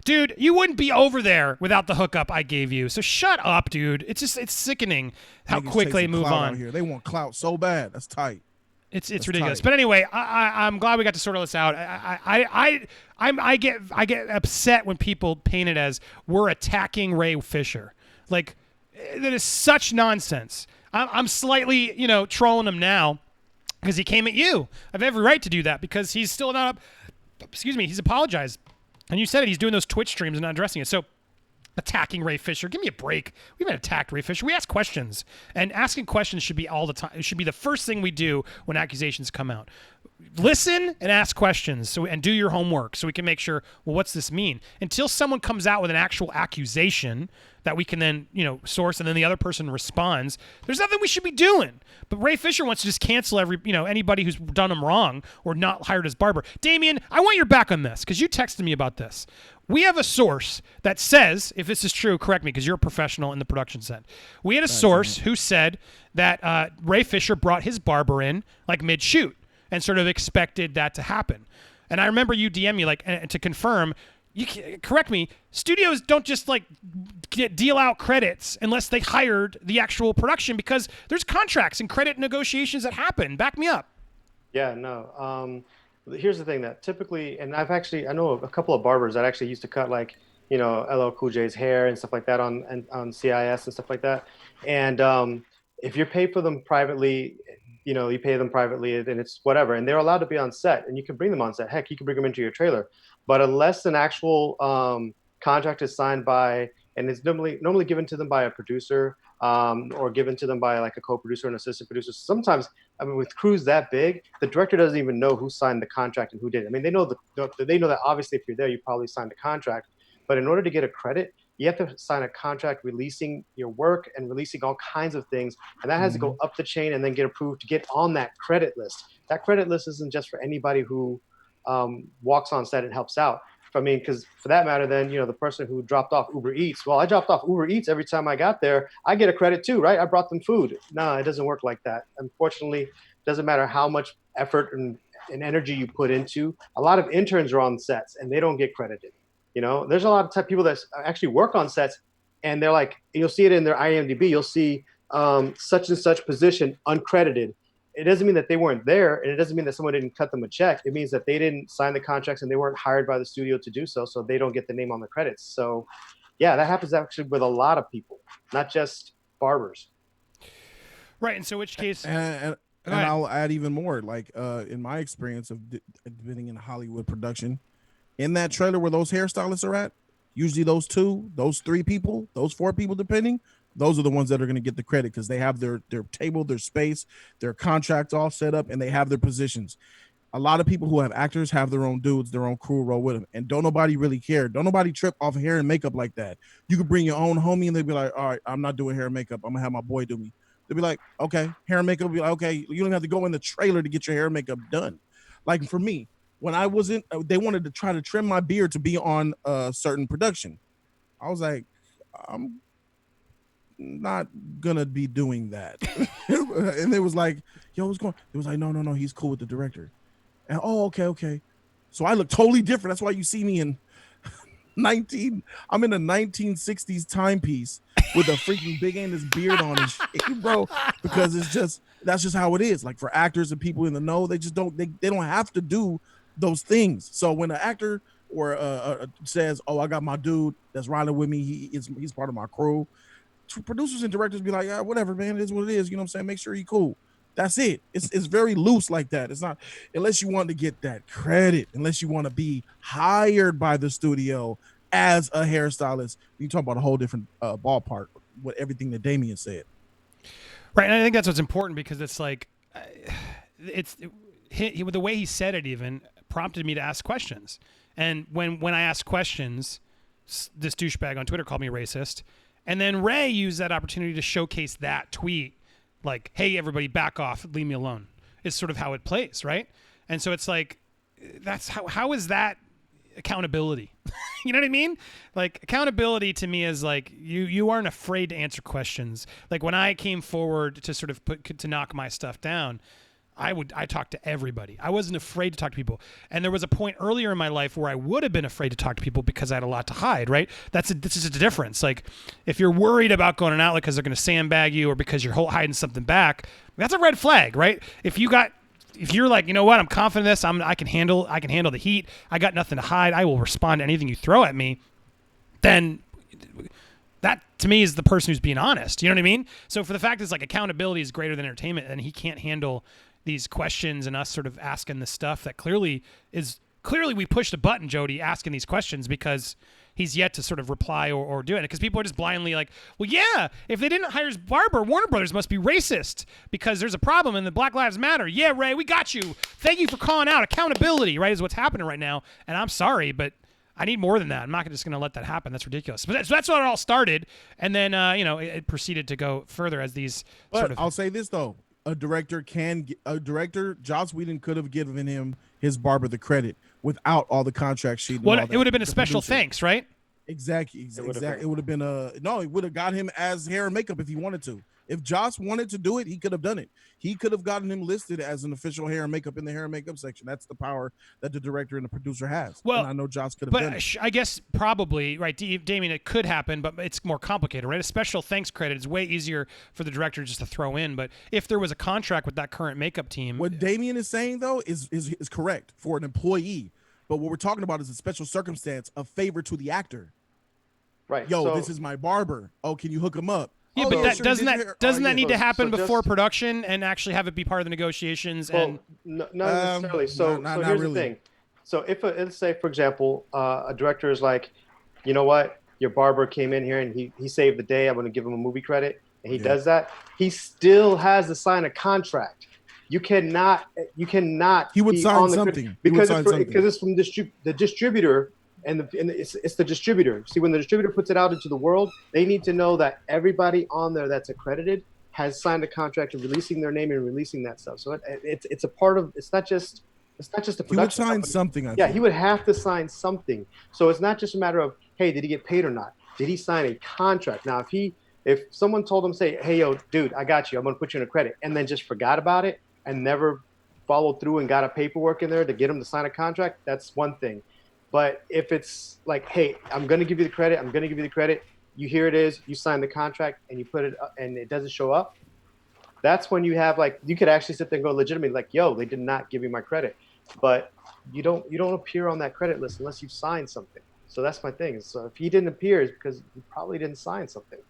dude, you wouldn't be over there without the hookup I gave you. So shut up, dude. It's sickening how quickly they move on. Here. They want clout so bad. That's tight. It's ridiculous. Tight. But anyway, I'm glad we got to sort all this out. I get upset when people paint it as we're attacking Ray Fisher. Like, that is such nonsense. I'm slightly, trolling him now because he came at you. I have every right to do that because he's still not up. Excuse me. He's apologized. And you said it. He's doing those Twitch streams and not addressing it. So attacking Ray Fisher. Give me a break. We haven't attacked Ray Fisher. We ask questions. And asking questions should be all the time. It should be the first thing we do when accusations come out. Listen and ask questions and do your homework so we can make sure, well, what's this mean? Until someone comes out with an actual accusation that we can then, source and then the other person responds, there's nothing we should be doing. But Ray Fisher wants to just cancel anybody who's done him wrong or not hired as barber. Damien, I want your back on this because you texted me about this. We have a source that says, if this is true, correct me because you're a professional in the production set. We had a source who said that Ray Fisher brought his barber in like mid-shoot and sort of expected that to happen. And I remember you DM me to confirm, correct me, studios don't just deal out credits unless they hired the actual production because there's contracts and credit negotiations that happen. Back me up. Yeah, no. Here's the thing that typically, and I know a couple of barbers that actually used to cut LL Cool J's hair and stuff like that on CIS and stuff like that. And if you're paid for them privately, you pay them privately and it's whatever, and they're allowed to be on set and you can bring them on set. Heck, you can bring them into your trailer, but unless an actual contract is signed by, and it's normally given to them by a producer or given to them by like a co-producer and assistant producer. Sometimes, with crews that big, the director doesn't even know who signed the contract and who didn't. They know that obviously if you're there, you probably signed the contract, but in order to get a credit, you have to sign a contract releasing your work and releasing all kinds of things. And that has to go up the chain and then get approved to get on that credit list. That credit list isn't just for anybody who walks on set and helps out. Because for that matter, then, the person who dropped off Uber Eats, well, I dropped off Uber Eats every time I got there. I get a credit too, right? I brought them food. No, it doesn't work like that. Unfortunately, it doesn't matter how much effort and energy you put into. A lot of interns are on sets and they don't get credited. There's a lot of people that actually work on sets and they're like, you'll see it in their IMDb. You'll see such and such position uncredited. It doesn't mean that they weren't there, and it doesn't mean that someone didn't cut them a check. It means that they didn't sign the contracts and they weren't hired by the studio to do so, so they don't get the name on the credits. So, yeah, that happens actually with a lot of people, not just barbers. Right. And so, which case? And I'll add even more. Like in my experience of being in Hollywood production, in that trailer where those hairstylists are at, usually those 3 people, those 4 people, depending. Those are the ones that are going to get the credit because they have their table, their space, their contracts all set up, and they have their positions. A lot of people who have actors have their own dudes, their own crew roll with them, and don't nobody really care. Don't nobody trip off hair and makeup like that. You could bring your own homie, and they'd be like, all right, I'm not doing hair and makeup. I'm going to have my boy do me. They'd be like, okay, hair and makeup will be like, okay, you don't have to go in the trailer to get your hair and makeup done. Like for me, when I wasn't, they wanted to try to trim my beard to be on a certain production. I was like, I'm not gonna be doing that. And they was like, yo, what's going on? It was like, no, he's cool with the director. And okay. So I look totally different. That's why you see me in I'm in a 1960s timepiece with a freaking big Angus beard on and shit, bro, because that's just how it is. Like for actors and people in the know, they just don't have to do those things. So when an actor or says, oh, I got my dude that's riding with me, he's part of my crew, producers and directors be like, yeah, whatever, man, it is what it is. You know what I'm saying? Make sure he's cool. That's it. It's very loose like that. It's not, unless you want to get that credit, unless you want to be hired by the studio as a hairstylist. You talk about a whole different ballpark with everything that Damien said. Right, and I think that's what's important because it's like, the way he said it even prompted me to ask questions. And when I asked questions, this douchebag on Twitter called me a racist. And then Ray used that opportunity to showcase that tweet, like, hey, everybody, back off, leave me alone. It's sort of how it plays, right? And so it's like, that's how is that accountability? You know what I mean? Like, accountability to me is like, you aren't afraid to answer questions. Like, when I came forward to sort of to knock my stuff down, I talked to everybody. I wasn't afraid to talk to people. And there was a point earlier in my life where I would have been afraid to talk to people because I had a lot to hide, right? This is a difference. Like, if you're worried about going on an outlet because they're going to sandbag you or because you're hiding something back, that's a red flag, right? If you're like, you know what, I'm confident in this, I can handle the heat, I got nothing to hide, I will respond to anything you throw at me, then that to me is the person who's being honest. You know what I mean? So for the fact is like accountability is greater than entertainment, and he can't handle these questions and us sort of asking this stuff that clearly we pushed a button, Jody, asking these questions because he's yet to sort of reply or do it. Because people are just blindly like, well, yeah, if they didn't hire his barber, Warner Brothers must be racist because there's a problem and the Black Lives Matter. Yeah, Ray, we got you. Thank you for calling out. Accountability, right, is what's happening right now. And I'm sorry, but I need more than that. I'm not just going to let that happen. That's ridiculous. But that's what it all started. And then, it proceeded to go further as these sort of... I'll say this, though. Joss Whedon could have given him his barber the credit without all the contract sheet. Well, it would have been a special thanks, right? Exactly. It would have been it would have got him as hair and makeup if he wanted to. If Joss wanted to do it, he could have done it. He could have gotten him listed as an official hair and makeup in the hair and makeup section. That's the power that the director and the producer has. Well, and I know Joss could have done it. I guess probably, right, Damien, it could happen, but it's more complicated, right? A special thanks credit is way easier for the director just to throw in. But if there was a contract with that current makeup team... What Damien is saying, though, is correct for an employee. But what we're talking about is a special circumstance, a favor to the actor. Right. Yo, this is my barber. Oh, can you hook him up? Yeah, but doesn't that need to happen before production and actually have it be part of the negotiations? Well, not necessarily. So here's the thing. So if let's say, for example, a director is like, you know what, your barber came in here and he saved the day. I'm going to give him a movie credit, and he does that. He still has to sign a contract. You cannot. He would sign something because it's from the distributor. And it's the distributor. See, when the distributor puts it out into the world, they need to know that everybody on there that's accredited has signed a contract of releasing their name and releasing that stuff. So it's a part of. It's not just a production. He would sign company. Something. I think. He would have to sign something. So it's not just a matter of, hey, did he get paid or not? Did he sign a contract? Now, if someone told him, say, hey, yo, dude, I got you, I'm gonna put you in a credit, and then just forgot about it and never followed through and got a paperwork in there to get him to sign a contract, that's one thing. But if it's like, hey, I'm going to give you the credit, here it is, you sign the contract, and you put it, and it doesn't show up. That's when you have like you could actually sit there and go legitimately like, yo, they did not give me my credit, but you don't appear on that credit list unless you've signed something. So that's my thing. So if he didn't appear, it's because he probably didn't sign something.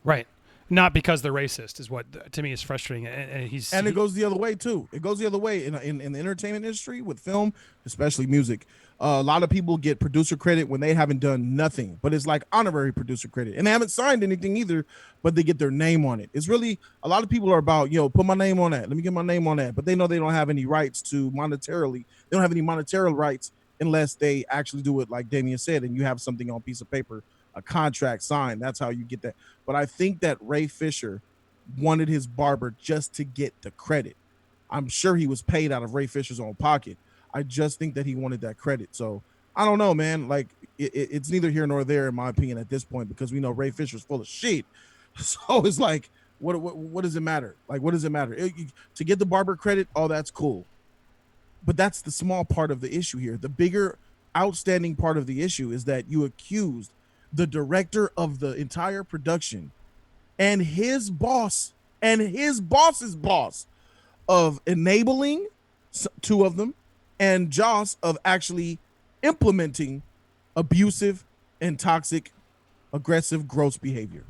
Right. Not because they're racist is what to me is frustrating. And it goes the other way too. It goes the other way in the entertainment industry with film, especially music. A lot of people get producer credit when they haven't done nothing, but it's like honorary producer credit, and they haven't signed anything either, but they get their name on it. It's really a lot of people are about, put my name on that. Let me get my name on that, but they know they don't have any rights to monetarily. They don't have any monetary rights unless they actually do it like Damien said, and you have something on a piece of paper, a contract signed. That's how you get that. But I think that Ray Fisher wanted his barber just to get the credit. I'm sure he was paid out of Ray Fisher's own pocket. I just think that he wanted that credit. So I don't know, man. Like it's neither here nor there in my opinion at this point, because we know Ray Fisher's full of shit. So it's like, what does it matter? Like, what does it matter? To get the barber credit, oh, that's cool. But that's the small part of the issue here. The bigger outstanding part of the issue is that you accused the director of the entire production and his boss and his boss's boss of enabling two of them and Joss of actually implementing abusive and toxic, aggressive, gross behavior.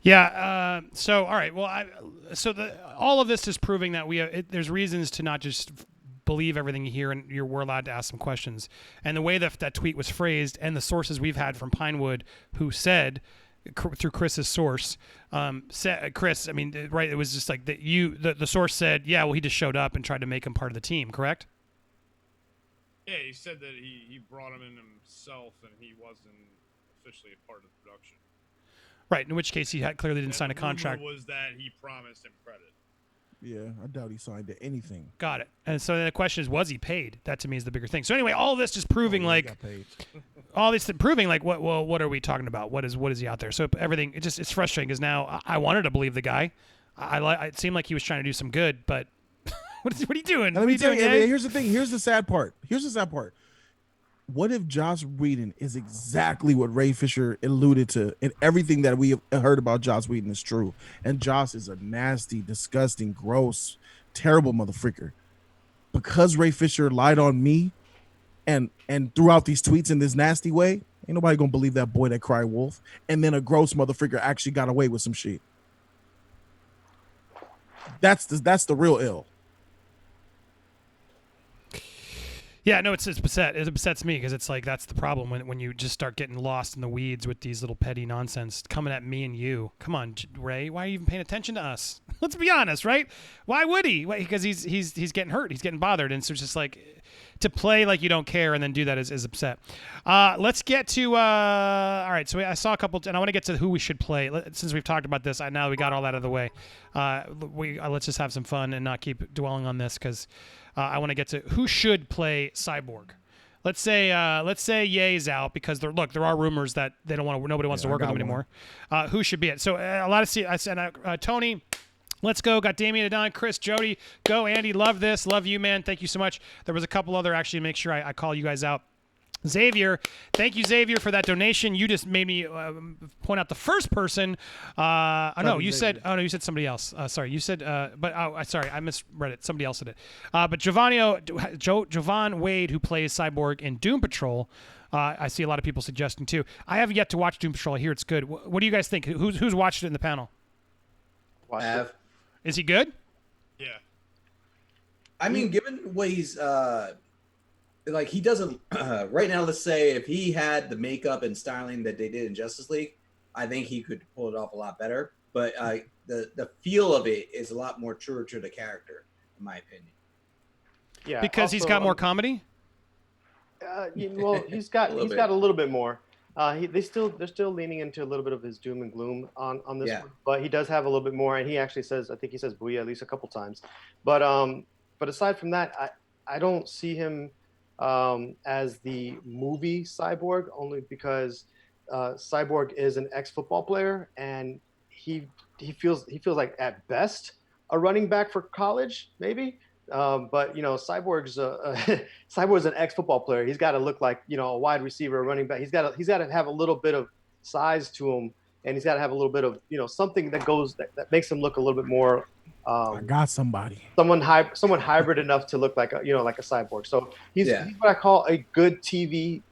Yeah. So, all right. Well, all of this is proving that there's reasons to not just believe everything you hear, and we're allowed to ask some questions. And the way that tweet was phrased, and the sources we've had from Pinewood, who said through Chris's source, Chris, I mean, right? It was just like that. The source said, yeah, well, he just showed up and tried to make him part of the team. Correct? Yeah, he said that he brought him in himself, and he wasn't officially a part of the production. Right. In which case, he clearly didn't sign a contract. The rumor was that he promised him credit. Yeah, I doubt he signed to anything. Got it. And so the question is, was he paid? That to me is the bigger thing. So anyway, all this just proving all this proving like what are we talking about? What is he out there? So everything it's frustrating because now I wanted to believe the guy. It seemed like he was trying to do some good, but what are you doing? Let me tell you. Here's the thing. Here's the sad part. What if Joss Whedon is exactly what Ray Fisher alluded to, and everything that we have heard about Joss Whedon is true? And Joss is a nasty, disgusting, gross, terrible motherfucker. Because Ray Fisher lied on me and threw out these tweets in this nasty way, ain't nobody gonna believe that boy that cried wolf. And then a gross motherfucker actually got away with some shit. That's the real ill. Yeah, no, it besets me because it's like that's the problem when you just start getting lost in the weeds with these little petty nonsense coming at me and you. Come on, Ray, why are you even paying attention to us? Let's be honest, right? Why would he? Because he's getting hurt, he's getting bothered, and so it's just like to play like you don't care and then do that is upset. Let's get to all right. So I saw a couple, and I want to get to who we should play since we've talked about this. Now we got all that out of the way. Let's just have some fun and not keep dwelling on this because. I want to get to who should play Cyborg. Let's say Ye's out because there are rumors that nobody wants to work with him anymore. Who should be it? So a lot of Tony. Let's go. Got Damien, Adon, Chris, Jody. Go, Andy. Love this. Love you, man. Thank you so much. There was a couple other actually. Make sure I call you guys out. Xavier, thank you, Xavier, for that donation. You just made me point out the first person. You said somebody else. Sorry, you said, sorry, I misread it. Somebody else did it. But Jovan Wade, who plays Cyborg in Doom Patrol, I see a lot of people suggesting too. I have yet to watch Doom Patrol. I hear it's good. What do you guys think? Who's watched it in the panel? I have. Is he good? Yeah. I mean, given what he's like, he doesn't right now. Let's say if he had the makeup and styling that they did in Justice League, I think he could pull it off a lot better. But the feel of it is a lot more truer to the character, in my opinion. Yeah, because he's got more comedy. Well, he's got a little bit more. They're still leaning into a little bit of his doom and gloom on this one, but he does have a little bit more, and he actually says, I think he says "booyah" at least a couple times. But aside from that, I don't see him as the movie Cyborg, only because Cyborg is an ex-football player, and he feels like at best a running back for college, maybe. But Cyborg's Cyborg's an ex-football player. He's got to look like a wide receiver, a running back. He's got to have a little bit of size to him, and he's got to have a little bit of something that makes him look a little bit more. I got somebody. Someone hybrid enough to look like a cyborg. So he's what I call a good TV,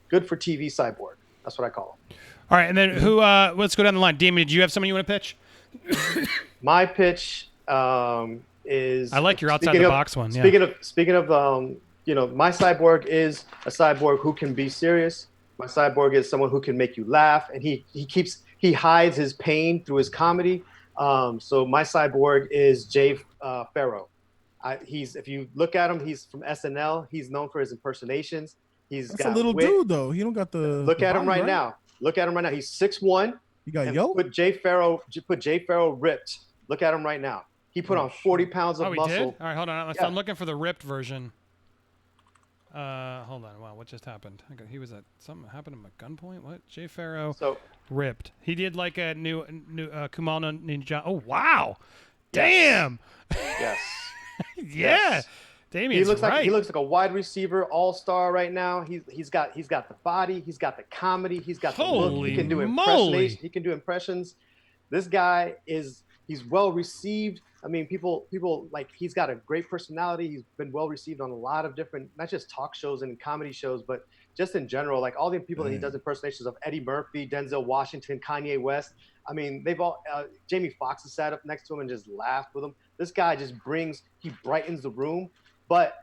good for TV cyborg. That's what I call him. All right, and then who? Let's go down the line. Damien, did you have someone you want to pitch? My pitch is. I like your outside the box one. Speaking of my cyborg is a cyborg who can be serious. My cyborg is someone who can make you laugh, and he hides his pain through his comedy. So my cyborg is Jay Farrow. If you look at him, he's from SNL. He's known for his impersonations. That's got a little dude though. He don't got the. Look at him right now. Look at him right now. He's 6'1". You got yo. Put Jay Farrow ripped. Look at him right now. He put on 40 pounds of muscle. Did? All right, hold on. I'm looking for the ripped version. Hold on. Wow, what just happened? He was at something happened to him at gunpoint. What? Jay Farrow ripped. He did like a new Kumail Ninja. Oh wow, damn. Yes. Yeah. Yes. Damien's he looks right. He looks like a wide receiver all-star right now. He's got the body. He's got the comedy. He's got the look. He can do impersonations. He can do impressions. This guy he's well received. I mean, people like he's got a great personality. He's been well received on a lot of different, not just talk shows and comedy shows, but just in general, like all the people that he does impersonations of: Eddie Murphy, Denzel Washington, Kanye West. I mean, they've all. Jamie Foxx has sat up next to him and just laughed with him. This guy just he brightens the room. But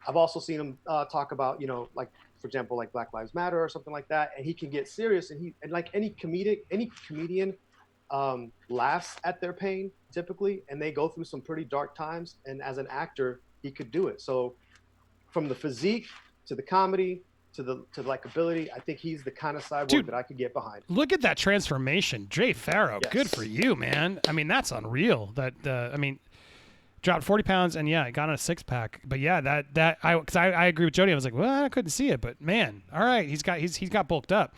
I've also seen him talk about, like for example, like Black Lives Matter or something like that, and he can get serious. And like any comedian laughs at their pain typically, and they go through some pretty dark times. And as an actor, he could do it. So from the physique to the comedy to the likability, I think he's the kind of cyborg that I could get behind. Look at that transformation, Jay Farrow. Yes. Good for you, man. I mean, that's unreal. Dropped 40 pounds and got on a 6-pack. But yeah, I agree with Jody. I was like, well, I couldn't see it, but man, all right, he's got bulked up.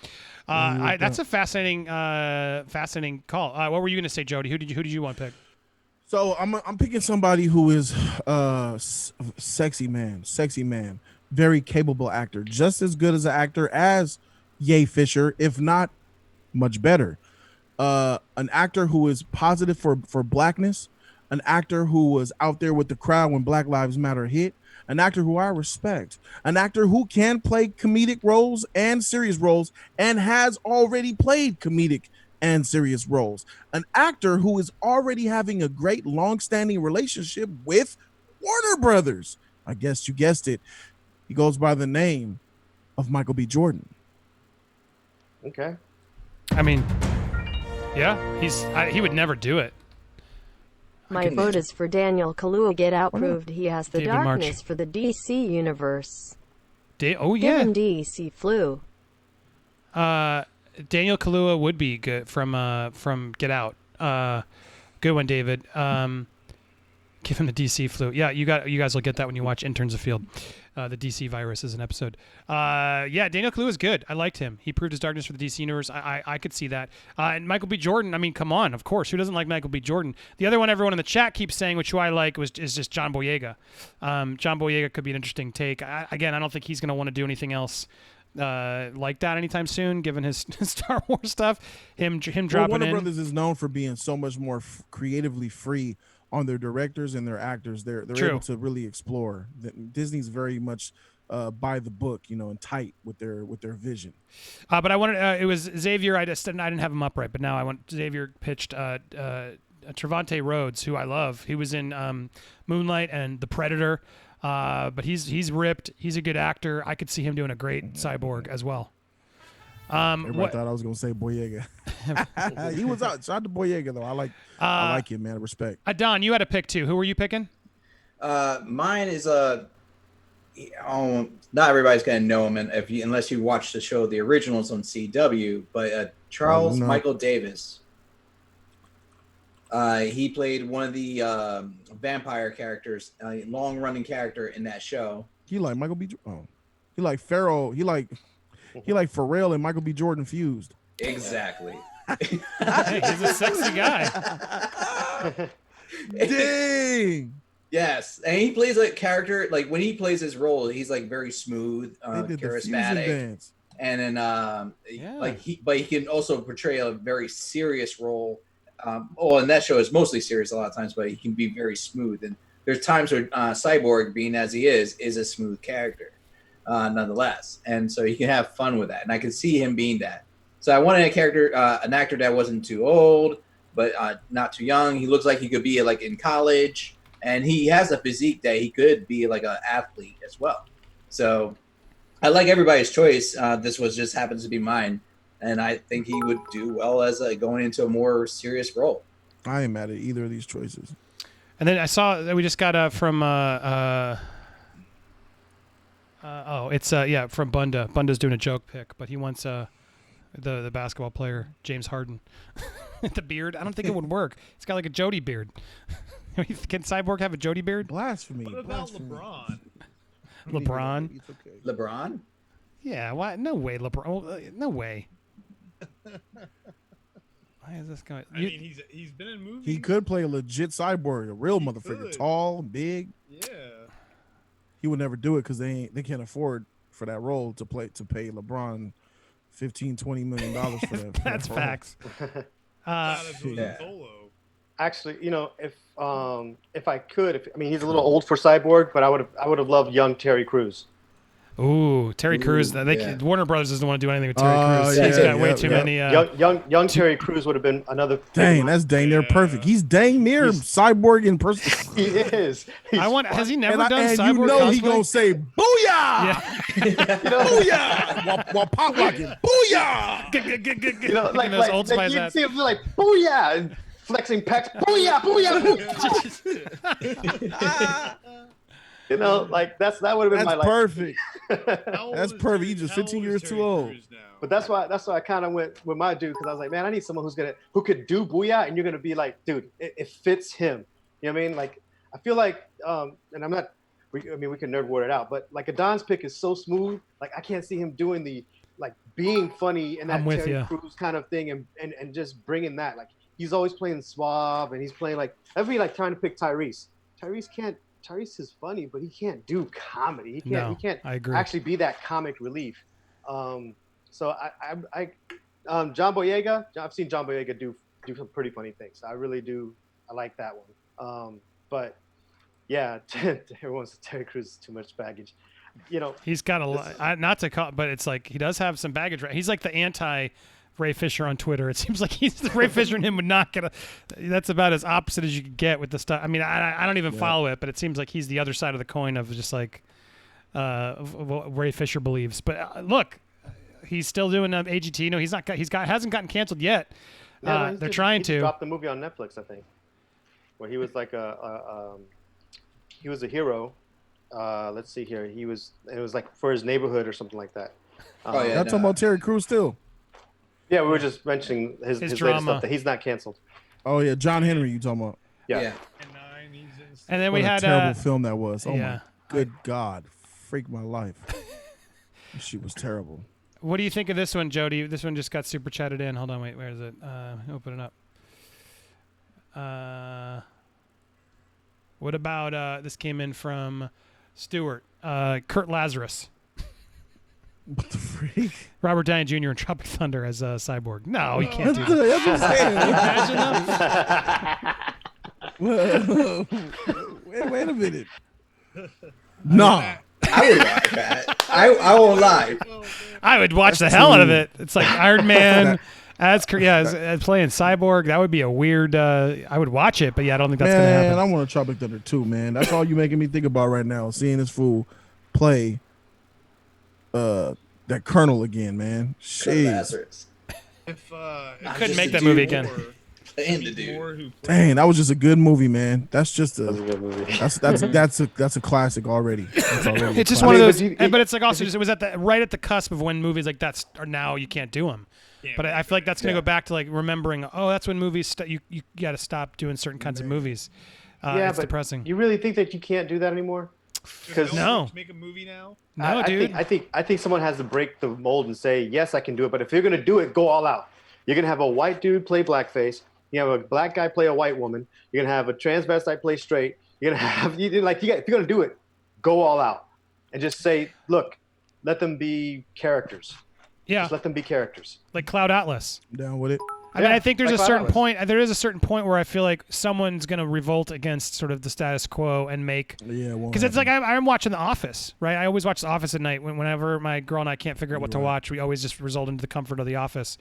That's a fascinating call. What were you going to say, Jody? Who did you want to pick? So I'm picking somebody who is sexy man, very capable actor, just as good as an actor as Ye Fisher, if not much better. An actor who is positive for blackness. An actor who was out there with the crowd when Black Lives Matter hit, an actor who I respect, an actor who can play comedic roles and serious roles and has already played comedic and serious roles, an actor who is already having a great long-standing relationship with Warner Brothers. I guess you guessed it. He goes by the name of Michael B. Jordan. Okay. I mean, yeah, he would never do it. My vote is for Daniel Kaluuya. Get Out proved he has the David darkness March. for the DC universe. Oh Give yeah, him DC flu. Daniel Kaluuya would be good from Get Out. Good one, David. Give him the DC flu. Yeah, you guys will get that when you watch Interns of Field. The DC virus is an episode. Daniel Kaluuya is good. I liked him. He proved his darkness for the DC universe. I could see that. And Michael B. Jordan, I mean, come on, of course. Who doesn't like Michael B. Jordan? The other one everyone in the chat keeps saying, which I like, is just John Boyega. John Boyega could be an interesting take. I don't think he's going to want to do anything else like that anytime soon, given his Star Wars stuff. Him dropping Warner in. Brothers is known for being so much more creatively free on their directors and their actors. They're able to really explore. Disney's very much by the book, and tight with their vision. But I wanted it was Xavier. I didn't have him up right, but now I want Xavier pitched Trevante Rhodes, who I love. He was in Moonlight and The Predator. But he's ripped. He's a good actor. I could see him doing a great cyborg as well. Everybody thought I was gonna say Boyega. He was out. Shout out to Boyega though. I like him, man. Respect. Don, you had a pick too. Who were you picking? Mine is not everybody's gonna know him, and unless you watch the show, the originals on CW. But Charles Michael Davis. He played one of the vampire characters, a long-running character in that show. He like Michael B. Oh, he like Pharaoh. He like Pharrell and Michael B. Jordan fused. Exactly. Hey, he's a sexy guy. Dang. Yes, and he plays a character like when he plays his role, he's like very smooth, They did the fusion charismatic, dance. and then Yeah. but he can also portray a very serious role. And that show is mostly serious a lot of times, but he can be very smooth. And there's times where Cyborg, being as he is a smooth character, nonetheless, and so he can have fun with that. And I can see him being that. So I wanted a character, an actor that wasn't too old, but not too young. He looks like he could be like in college, and he has a physique that he could be like an athlete as well. So I like everybody's choice. This was just happens to be mine, and I think he would do well as going into a more serious role. I ain't mad at either of these choices. And then I saw that we just got from from Bunda. Bunda's doing a joke pick, but he wants the basketball player James Harden. The beard, I don't think it would work. He's got like a Jody beard. Can Cyborg have a Jody beard? Blasphemy. What about blasphemy. LeBron? LeBron? It's okay. LeBron? Yeah, why? No way, LeBron. No way. Why is this guy? I mean, he's been in movies. He could play a legit cyborg, a real motherfucker, could. tall, big. Yeah. He would never do it because they can't afford for that role to pay LeBron $15-20 million for that. That's role. facts. Yeah. Solo. Actually, if I could, I mean, he's a little old for Cyborg, but I would have loved young Terry Crews. Ooh, Terry Crews. Warner Brothers doesn't want to do anything with Terry Crews. yeah, He's got way yeah, too yeah. many. Young Terry Crews would have been another. Dang, that's dang near perfect. He's dang near cyborg in person. He is. Has he never done and cyborg you know he cosplay? gonna say booyah, Yeah. booyah, while pop rocking, booyah. Like those Old like Spice you'd hats. see him like booyah, and flexing pecs, booyah, booyah, booyah. Like that would have been That's my perfect. How old That's is perfect. Terry- He's just how old 15 is years Terry too old. Crews now? But that's why I kind of went with my dude, because I was like, man, I need someone who could do booyah, and you're gonna be like, dude, it fits him. You know what I mean? Like, I feel like, and I'm not. We can nerd word it out, but like Adon's pick is so smooth. Like, I can't see him doing the like being funny and that I'm with Terry ya. Crews kind of thing, and just bringing that. Like, he's always playing suave, and he's playing like I'd be like trying to pick Tyrese. Tyrese is funny, but he can't do comedy. He can't I agree. actually be that comic relief. So John Boyega, I've seen John Boyega do some pretty funny things. I really do. I like that one. But yeah, everyone says Terry Crews is too much baggage. He's got a lot. Not to call, but it's like he does have some baggage. He's like the anti Ray Fisher on Twitter. It seems like Ray Fisher and him would not get that's about as opposite as you could get with the stuff. I mean, I don't even follow it, but it seems like he's the other side of the coin of just like what Ray Fisher believes. But look, he's still doing AGT. No, hasn't gotten canceled yet. They're trying to. He dropped the movie on Netflix, I think, where he was like he was a hero. Let's see here. It was like for his neighborhood or something like that. Y'all talking about Terry Crews still? Yeah, we were just mentioning his drama. latest stuff that he's not canceled. Oh yeah, John Henry. You talking about? Yeah. And then What we a had terrible film that was. Oh yeah. my good God, freak my life. She was terrible. What do you think of this one, Jody? This one just got super chatted in. Hold on, wait, where is it? Open it up. What about this came in from Stewart, Kurt Lazarus, What the freak? Robert Downey Jr. in Tropic Thunder as Cyborg. No, you can't do that. That's what I'm saying. Imagine that. Wait a minute. Nah. I would watch that. I won't lie. I would watch the hell out of it. It's like Iron Man as playing Cyborg. That would be a weird. I would watch it, but yeah, I don't think that's gonna Man, happen. I want a Tropic Thunder too, man. That's all you making me think about right now. Seeing this fool play that Colonel again, man. Shit. Lazarus. I couldn't make that movie again. And the dude. Dang, that was just a good movie, man. That's just That was a a good movie. that's a classic already. That's already It's just a one of classic. those, but it's like also just it was right at the cusp of when movies like that are now you can't do them. But I feel like that's gonna go back to like remembering. Oh, that's when movies you got to stop doing certain kinds of movies. It's but depressing. You really think that you can't do that anymore? Because No. Make a movie now. No, dude. I think someone has to break the mold and say, yes, I can do it. But if you're gonna do it, go all out. You're gonna have a white dude play blackface. You have a black guy play a white woman. You're gonna have a transvestite play straight. You're gonna have if you're gonna do it, go all out and just say, look, let them be characters. Yeah, Just let them be characters. like Cloud Atlas. I'm down with it. I mean, Yeah, I think there's like a Cloud certain Atlas. point. There is a certain point where I feel like someone's going to revolt against sort of the status quo and make. Yeah, Because it's like I'm watching The Office, right? I always watch The Office at night. Whenever my girl and I can't figure out what to watch, we always just result into the comfort of The Office.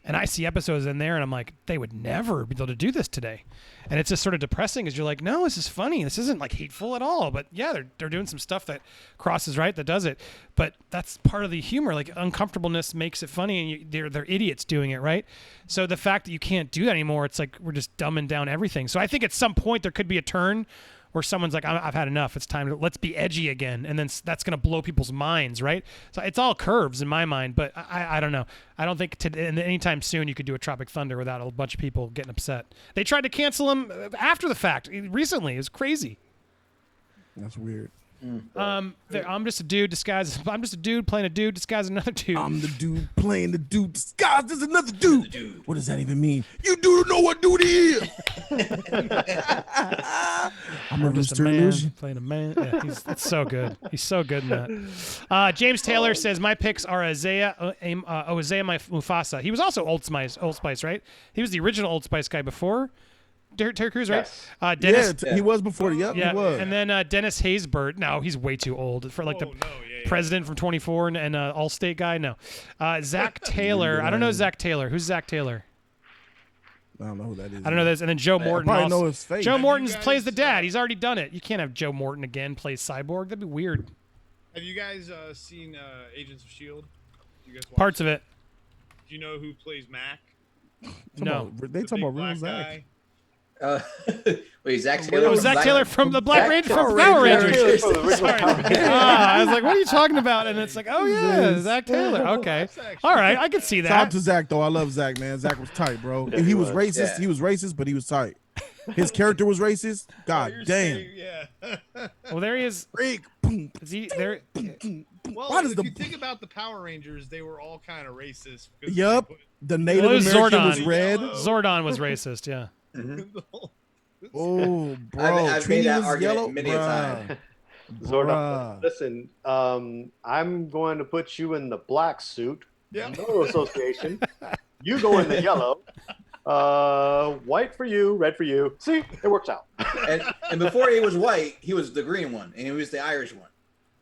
And I see episodes in there, and I'm like, they would never be able to do this today. And it's just sort of depressing because you're like, no, this is funny. This isn't like hateful at all. But yeah, they're doing some stuff that crosses right, that does it. But that's part of the humor. Like uncomfortableness makes it funny, and they're idiots doing it, right? So the fact that you can't do that anymore, it's like we're just dumbing down everything. So I think at some point there could be a turn where someone's like, I've had enough. It's time to let's be edgy again, and then that's going to blow people's minds, right? So it's all curves in my mind, but I don't know. I don't think anytime soon you could do a Tropic Thunder without a bunch of people getting upset. They tried to cancel him after the fact recently. It was crazy. That's weird. I'm just a dude disguised. I'm just a dude playing a dude disguised as another dude. I'm the dude playing the dude disguised as another dude. What does that even mean? You do know what dude is. I'm just a man playing a man. Yeah, it's so good. He's so good in that. James Taylor says my picks are Isaiah Mufasa. He was also Old Spice, right? He was the original Old Spice guy before Terry Crews, right? Yes. Dennis. He was before. Yep, Yeah, he was. and then Dennis Haysbert. No, he's way too old for like president from 24 and Allstate guy. No, Zach Taylor. I don't know Zach Taylor. Who's Zach Taylor? I don't know who that is. I don't know this. And then Joe Morton. probably also. know his face. Joe Have Morton you guys, plays the dad. He's already done it. You can't have Joe Morton again play Cyborg. That'd be weird. Have you guys seen Agents of S.H.I.E.L.D.? You guys watch Parts of it. Do you know who plays Mac? No. They The talking big about real black Zach. guy? Wait, Zach It Taylor. was Zach Taylor from the Black Ranger from Power Rangers. Sorry. I was like, what are you talking about? And it's like, oh yeah, Zach Taylor. Okay. All right, I can see Shout out that. to Zach though. I love Zach, man. Zach was tight, bro. Yeah, If he he was was. racist, Yeah. he was racist, but he was tight. His character was racist. God You're damn. saying- yeah. Well, there he is. Freak. Boom. Is he there? Well, Why does if the- you think about the Power Rangers, they were all kind of racist. because Yup. they put- The Native Well, it was American Zordon. was red. Zordon was racist. Yeah. Oh, bro. I've made Trini that was argument yellow. many a time. Zordon, Bruh. listen, I'm going to put you in the black suit. Yeah. No association. You go in the yellow. White for you, red for you. See, it works out. And before he was white, he was the green one, and he was the Irish one.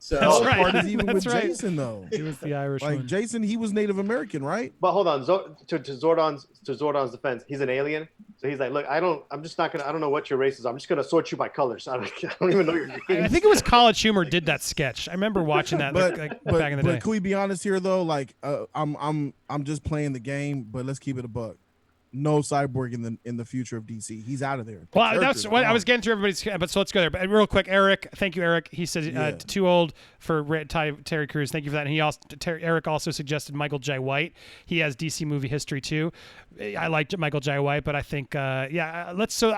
So That's The right. part is even That's with right. Jason though. He was the Irish Like one. Jason, he was Native American, right? But hold on, to Zordon's defense, he's an alien. So he's like, look, I don't know what your race is. I'm just gonna sort you by colors. I don't even know your name. I think it was College Humor did that sketch. I remember watching that But, like, but, back in the but day. can we be honest here though? Like, I'm just playing the game, but let's keep it a buck. No Cyborg in the future of DC. He's out of there. The Well, that's character's what I gone. was getting through everybody's. But so let's go there. But real quick, Eric, thank you, Eric. He said Yeah. too old for Terry Crews. Thank you for that. And he also Eric also suggested Michael J. White. He has DC movie history too. I liked Michael J. White, but I think let's. So did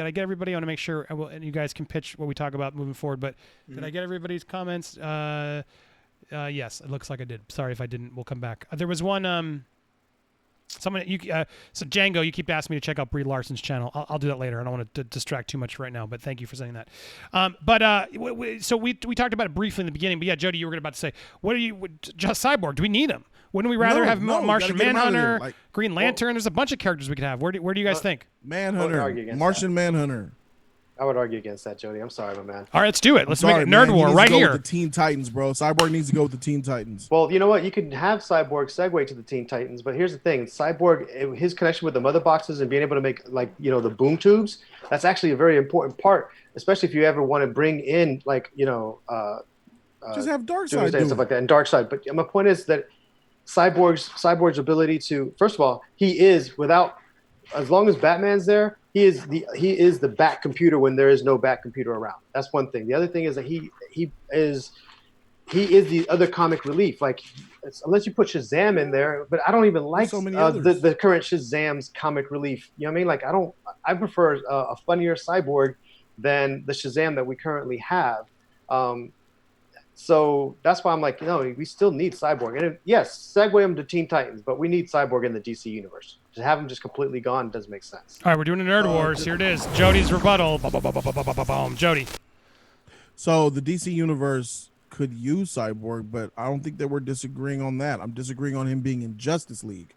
I get everybody? I want to make sure and you guys can pitch what we talk about moving forward. But did I get everybody's comments? Yes, it looks like I did. Sorry if I didn't. We'll come back. There was one. So Django, you keep asking me to check out Brie Larson's channel. I'll do that later. I don't want to distract too much right now, but thank you for saying that. So we talked about it briefly in the beginning, but yeah, Jody, you were about to say, just Cyborg? Do we need him? Wouldn't we rather have no, Martian gotta get him out of there. Manhunter, Like, Green Lantern? There's a bunch of characters we could have. Where do you guys think? I would Manhunter, argue against Martian Manhunter. I would argue against that, Jody. I'm sorry, my man. All right, let's do it. Let's make Sorry, it man. Nerd He War needs to right go here. with the Teen Titans, bro. Cyborg needs to go with the Teen Titans. Well, you know what? You can have Cyborg segue to the Teen Titans, but here's the thing: Cyborg, his connection with the mother boxes and being able to make the boom tubes. That's actually a very important part, especially if you ever want to bring in Just have Darkseid Doomsday do and stuff it. like that, and Darkseid. But my point is that Cyborg's ability to, first of all, he is without, as long as Batman's there, he is the Bat computer when there is no Bat computer around. That's one thing. The other thing is that he is the other comic relief. Like, unless you put Shazam in there, but I don't even like so many others. the current Shazam's comic relief. You know what I mean? Like, I prefer a funnier Cyborg than the Shazam that we currently have. So that's why I'm like, we still need Cyborg. And yes, segue him to Teen Titans, but we need Cyborg in the DC universe. To have him just completely gone doesn't make sense. All right, we're doing a nerd wars. Here it is. Jody's rebuttal. Jody. So the DC universe could use Cyborg, but I don't think that we're disagreeing on that. I'm disagreeing on him being in Justice League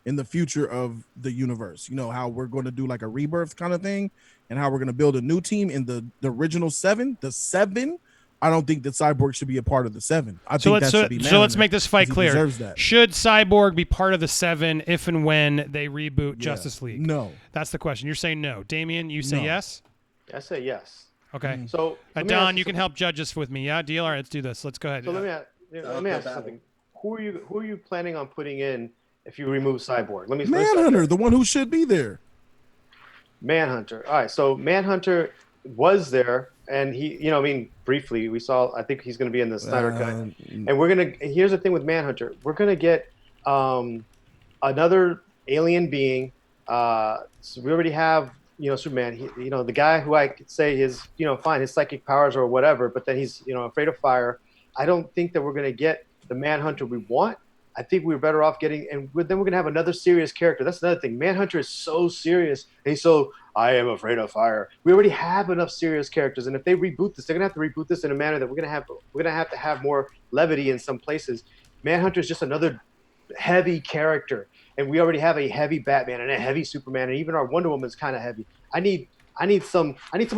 in the future of the universe. You know how we're going to do like a rebirth kind of thing, and how we're going to build a new team in the original 7. The 7, I don't think that Cyborg should be a part of the 7. I think that should be so let's make this fight 'cause he clear. deserves that. Should Cyborg be part of the 7 if and when they reboot Justice League? No. That's the question. You're saying no. Damien, you say No. yes? I say yes. Okay. So let me Don, ask you can help judge this with me. Yeah, deal. All right, let's do this. Let's go ahead. So let me ask you something. Who are you planning on putting in if you remove Cyborg? Let's Manhunter, the one who should be there. Manhunter. All right. So Manhunter was there, and he, briefly we saw. I think he's going to be in the Snyder cut. And here's the thing with Manhunter. We're gonna get another alien being. So we already have. Superman, the guy who I could say is, fine, his psychic powers or whatever, but then he's, afraid of fire. I don't think that we're going to get the Manhunter we want. I think we're better off getting, then we're going to have another serious character. That's another thing. Manhunter is so serious. And he's so, I am afraid of fire. We already have enough serious characters. And if they reboot this, they're going to have to reboot this in a manner that we're going to have to have more levity in some places. Manhunter is just another heavy character. And we already have a heavy Batman and a heavy Superman, and even our Wonder Woman is kind of heavy. I need someone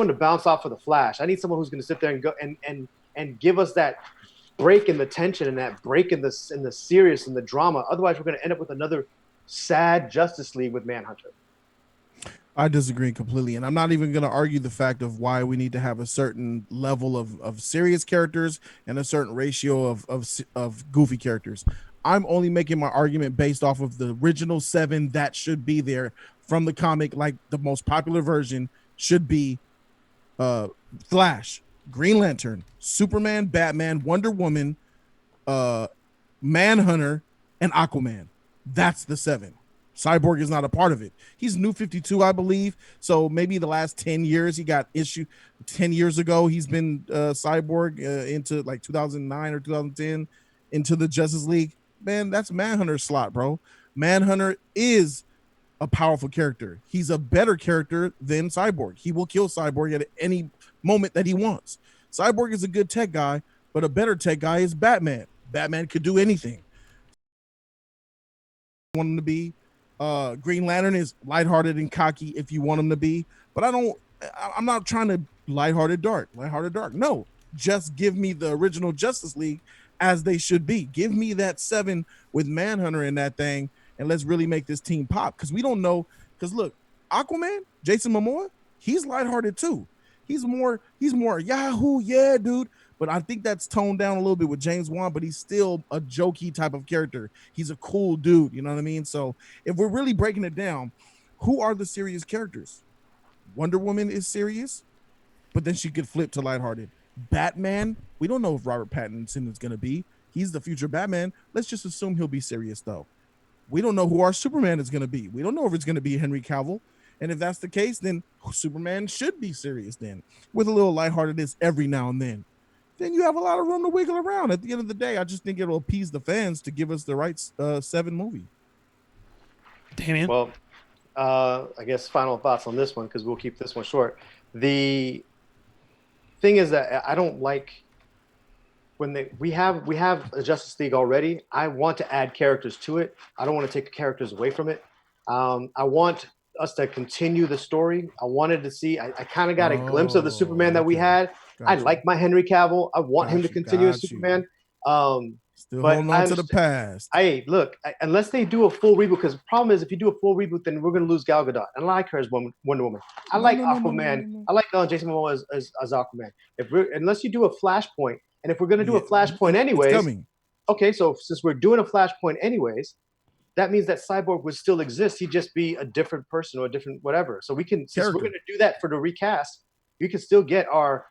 to bounce off of the Flash. I need someone who's going to sit there and go and give us that break in the tension and that break in the serious and the drama. Otherwise, we're going to end up with another sad Justice League with Manhunter. I disagree completely, and I'm not even going to argue the fact of why we need to have a certain level of serious characters and a certain ratio of goofy characters. I'm only making my argument based off of the original 7 that should be there from the comic. Like the most popular version should be Flash, Green Lantern, Superman, Batman, Wonder Woman, Manhunter, and Aquaman. That's the 7. Cyborg is not a part of it. He's New 52, I believe. So maybe the last 10 years he got issued. 10 years ago he's been Cyborg into like 2009 or 2010 into the Justice League. Man, that's Manhunter's slot, bro. Manhunter is a powerful character. He's a better character than Cyborg. He will kill Cyborg at any moment that he wants. Cyborg is a good tech guy, but a better tech guy is Batman. Batman could do anything. Want him to be Green Lantern is lighthearted and cocky if you want him to be, but I'm not trying to lighthearted dark. No, just give me the original Justice League as they should be. Give me that 7 with Manhunter in that thing, and let's really make this team pop. Because we don't know. Because look, Aquaman, Jason Momoa, he's lighthearted too. He's more Yahoo, yeah, dude. But I think that's toned down a little bit with James Wan, but he's still a jokey type of character. He's a cool dude, you know what I mean? So if we're really breaking it down, who are the serious characters? Wonder Woman is serious, but then she could flip to lighthearted. Batman, we don't know if Robert Pattinson is going to be. He's the future Batman. Let's just assume he'll be serious, though. We don't know who our Superman is going to be. We don't know if it's going to be Henry Cavill. And if that's the case, then Superman should be serious then, with a little lightheartedness every now and then. Then you have a lot of room to wiggle around. At the end of the day, I just think it'll appease the fans to give us the right 7 movie. Damien? Well, I guess final thoughts on this one, because we'll keep this one short. The thing is that I don't like when we have a Justice League already. I want to add characters to it. I don't want to take characters away from it. I want us to continue the story. I wanted to see. I kind of got a glimpse of the Superman that we had. I like my Henry Cavill. I want him to continue as Superman. Still holding on to the past. Unless they do a full reboot, because the problem is if you do a full reboot, then we're going to lose Gal Gadot. I like her as Wonder Woman. I like Aquaman. I like Jason Momoa as Aquaman. Unless you do a Flashpoint, and if we're going to do a Flashpoint anyways, okay, so since we're doing a Flashpoint anyways, that means that Cyborg would still exist. He'd just be a different person or a different whatever. So we can, since we're going to do that for the recast, you can still get our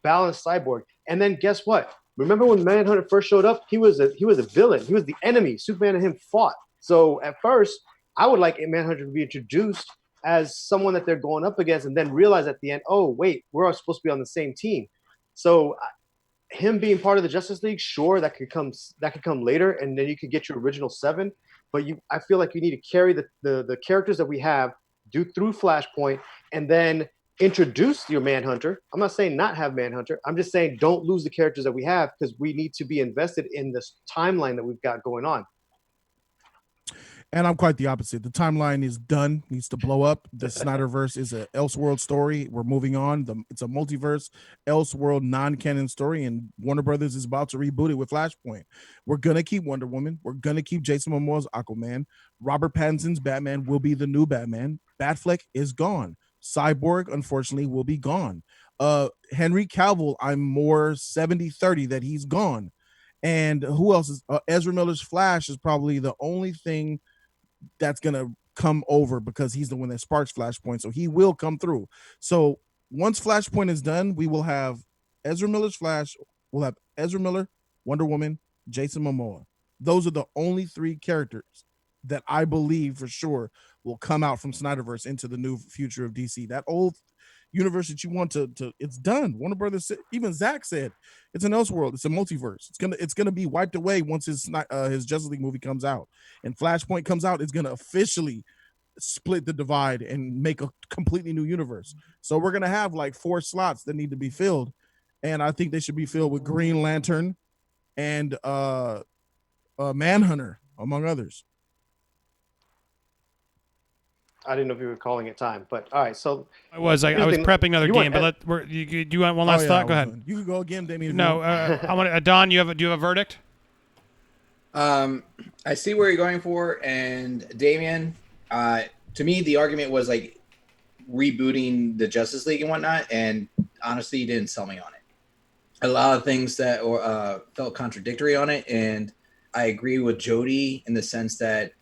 balanced Cyborg. And then guess what? Remember when Manhunter first showed up? He was a villain. He was the enemy. Superman and him fought. So at first, I would like Manhunter to be introduced as someone that they're going up against, and then realize at the end, oh wait, we're all supposed to be on the same team. So him being part of the Justice League, sure, that could come later, and then you could get your original 7. but I feel like you need to carry the characters that we have, do through Flashpoint, and then introduce your Manhunter. I'm not saying not have Manhunter. I'm just saying don't lose the characters that we have, because we need to be invested in this timeline that we've got going on. And I'm quite the opposite. The timeline is done, needs to blow up. The Snyderverse is an Elseworld story. We're moving on. It's a multiverse, Elseworld non-canon story, and Warner Brothers is about to reboot it with Flashpoint. We're going to keep Wonder Woman. We're going to keep Jason Momoa's Aquaman. Robert Pattinson's Batman will be the new Batman. Batfleck is gone. Cyborg, unfortunately, will be gone. Henry Cavill, I'm more 70-30 that he's gone. And who else is Ezra Miller's Flash is probably the only thing that's gonna come over, because he's the one that sparks Flashpoint, so he will come through. So once Flashpoint is done, we will have Ezra Miller's Flash, we'll have Ezra Miller, Wonder Woman, Jason Momoa. Those are the only three characters that I believe for sure will come out from Snyderverse into the new future of DC. That old universe that you want to it's done. Warner Brothers, even Zach said it's an Elseworld, it's a multiverse. It's gonna be wiped away once his Justice League movie comes out and Flashpoint comes out. It's gonna officially split the divide and make a completely new universe. So we're gonna have like 4 slots that need to be filled, and I think they should be filled with Green Lantern and Manhunter, among others. I didn't know if you were calling it time, but all right. So I was prepping another game, but do you want one last thought? Go ahead. You can go again, Damien. No, I want Don. Do you have a verdict? I see where you're going for, and Damien. To me, the argument was like rebooting the Justice League and whatnot, and honestly, you didn't sell me on it. A lot of things that felt contradictory on it, and I agree with Jody in the sense that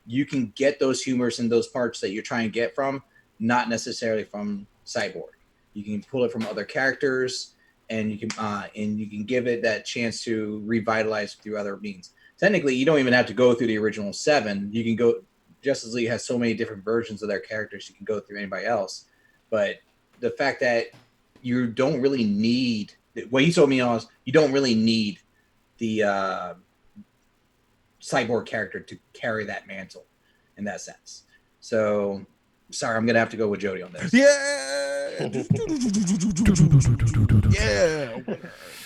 you can get those humors and those parts that you're trying to get from, not necessarily from Cyborg. You can pull it from other characters, and you can give it that chance to revitalize through other means. Technically, you don't even have to go through the original 7. You can go. Justice League has so many different versions of their characters. You can go through anybody else, but the fact that you don't really need what he told me was you don't really need the Cyborg character to carry that mantle in that sense. So sorry, I'm gonna have to go with Jody on this. Yeah. Yeah.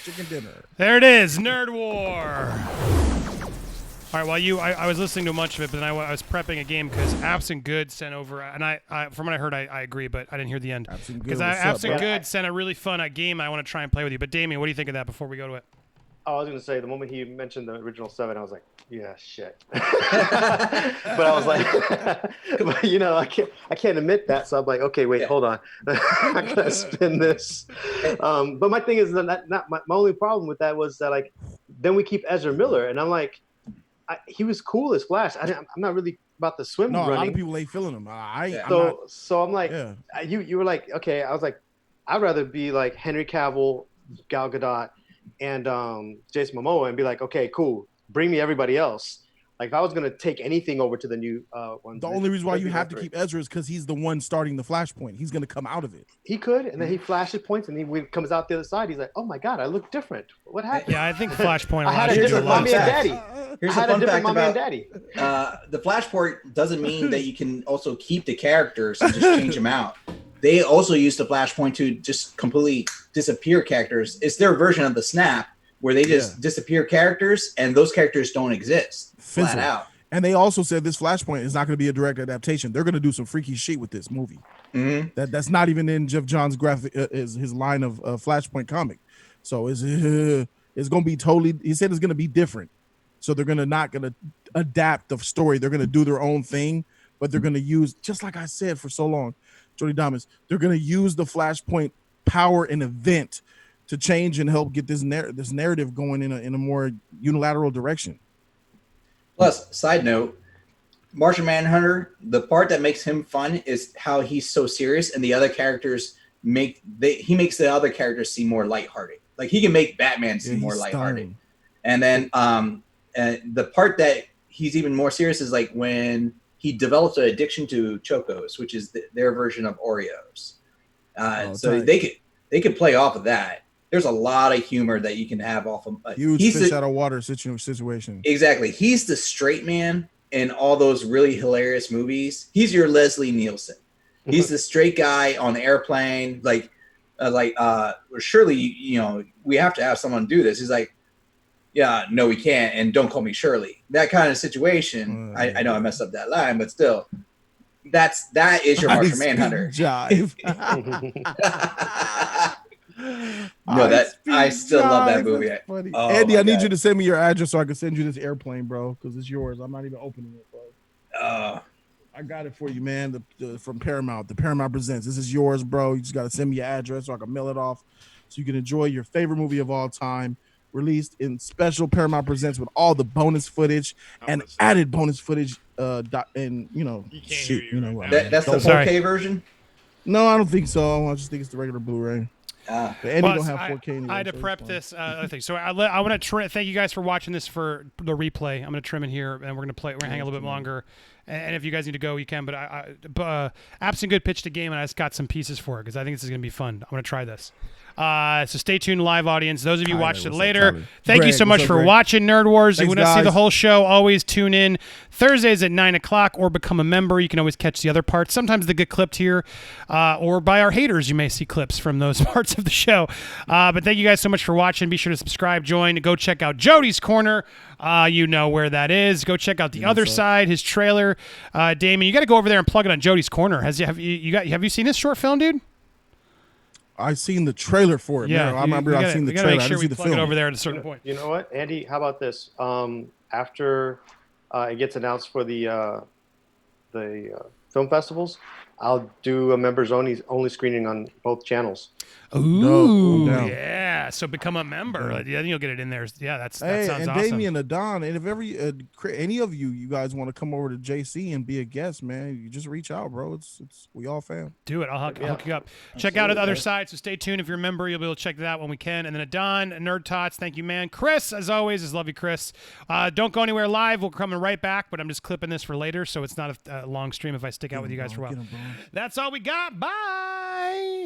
Chicken dinner. There it is, Nerd War. All right, well, I was listening to much of it, but then I was prepping a game because Absent Good sent over, and I from what I heard, I agree, but I didn't hear the end. Because Absent Good sent a really fun game I want to try and play with you. But Damien, what do you think of that before we go to it? I was going to say, the moment he mentioned the original 7, I was like, yeah, shit. But I was like, but, I can't admit that. So I'm like, okay, wait, hold on. I gotta spin this. But my thing is my only problem with that was that, like, then we keep Ezra Miller, and I'm like, he was cool as Flash. I'm not really about the swim running. A lot of people ain't feeling him. So I'm like, you were like, okay. I was like, I'd rather be like Henry Cavill, Gal Gadot, and Jason Momoa, and be like, okay, cool, bring me everybody else. Like, if I was gonna take anything over to the new one, the only reason why you have to keep Ezra is because he's the one starting the Flashpoint. He's gonna come out of it. He could, and then he flashes points, and when he comes out the other side, he's like, "Oh my god, I look different. What happened?" Yeah, I think Flashpoint. I had a different mommy and daddy. Here's I a had a fun different fact mommy and about daddy. The Flashpoint doesn't mean that you can also keep the characters and just change them out. They also use the Flashpoint to just completely disappear characters. It's their version of the Snap, where they just disappear characters, and those characters don't exist flat out. And they also said this Flashpoint is not going to be a direct adaptation. They're going to do some freaky shit with this movie. Mm-hmm. That's not even in Jeff Johns' graphic is his line of Flashpoint comic. So it's going to be totally. He said it's going to be different. So they're not going to adapt the story. They're going to do their own thing, but they're going to use, just like I said for so long, Jody Damas, they're going to use the Flashpoint power and event to change and help get this narrative going in a more unilateral direction. Plus, side note, Martian Manhunter, the part that makes him fun is how he's so serious, and the other characters he makes the other characters seem more lighthearted. Like, he can make Batman seem more lighthearted. And then the part that he's even more serious is like when he develops an addiction to Chocos, which is their version of Oreos. So they could play off of that. There's a lot of humor that you can have off of. Huge fish out of water situation. Exactly. He's the straight man, in all those really hilarious movies. He's your Leslie Nielsen. He's the straight guy on the airplane. Surely, we have to have someone do this. He's like, yeah, no, we can't. And don't call me Shirley. That kind of situation. I know I messed up that line, but still, that is your Martian Manhunter. Jive. I still love that movie. Funny. Oh, Andy, I need God. you to send me your address so I can send you this airplane, bro, because it's yours. I'm not even opening it, bro. I got it for you, man. From Paramount. The Paramount Presents. This is yours, bro. You just got to send me your address so I can mail it off so you can enjoy your favorite movie of all time, released in special Paramount Presents with all the bonus footage and added bonus footage. He can't hear you right now. That's the 4K version? No, I don't think so. I just think it's the regular Blu-ray. But Andy don't have 4K anyway. I had to prep this other thing. So I want to thank you guys for watching this for the replay. I'm going to trim it here, and we're going to hang a little bit longer. And if you guys need to go, you can. But absent good pitch to game, and I just got some pieces for it because I think this is going to be fun. I'm going to try this. So stay tuned, live audience. Those of you who watched it later, thank you so much for watching Nerd Wars. If you want to see the whole show, always tune in Thursdays at 9 o'clock or become a member. You can always catch the other parts. Sometimes they get clipped here, or by our haters, you may see clips from those parts of the show. But thank you guys so much for watching. Be sure to subscribe, join, go check out Jody's Corner. You know where that is. Go check out the other side, his trailer. Damon, you got to go over there and plug it on Jody's Corner. Have you seen this short film, dude? I've seen the trailer for it. Yeah, I remember I've seen the trailer. Make sure I didn't we see the plug film. it over there at a certain point. You know what, Andy? How about this? After it gets announced for the film festivals, I'll do a members only screening on both channels. Ooh, No. yeah. So become a member. Yeah, then you'll get it in there. Yeah, that Hey, sounds and awesome. Damien, Adon, and if any of you guys want to come over to JC and be a guest, man, you just reach out, bro. It's we all fam. Do it. I'll hook you up. Check out the other side. So stay tuned. If you're a member, you'll be able to check that out when we can. And then Adon, Nerd Tots, thank you, man. Chris, as always, love you, Chris. Don't go anywhere live. We're coming right back, but I'm just clipping this for later, so it's not a long stream if I stick out with you guys for a while. That's all we got. Bye.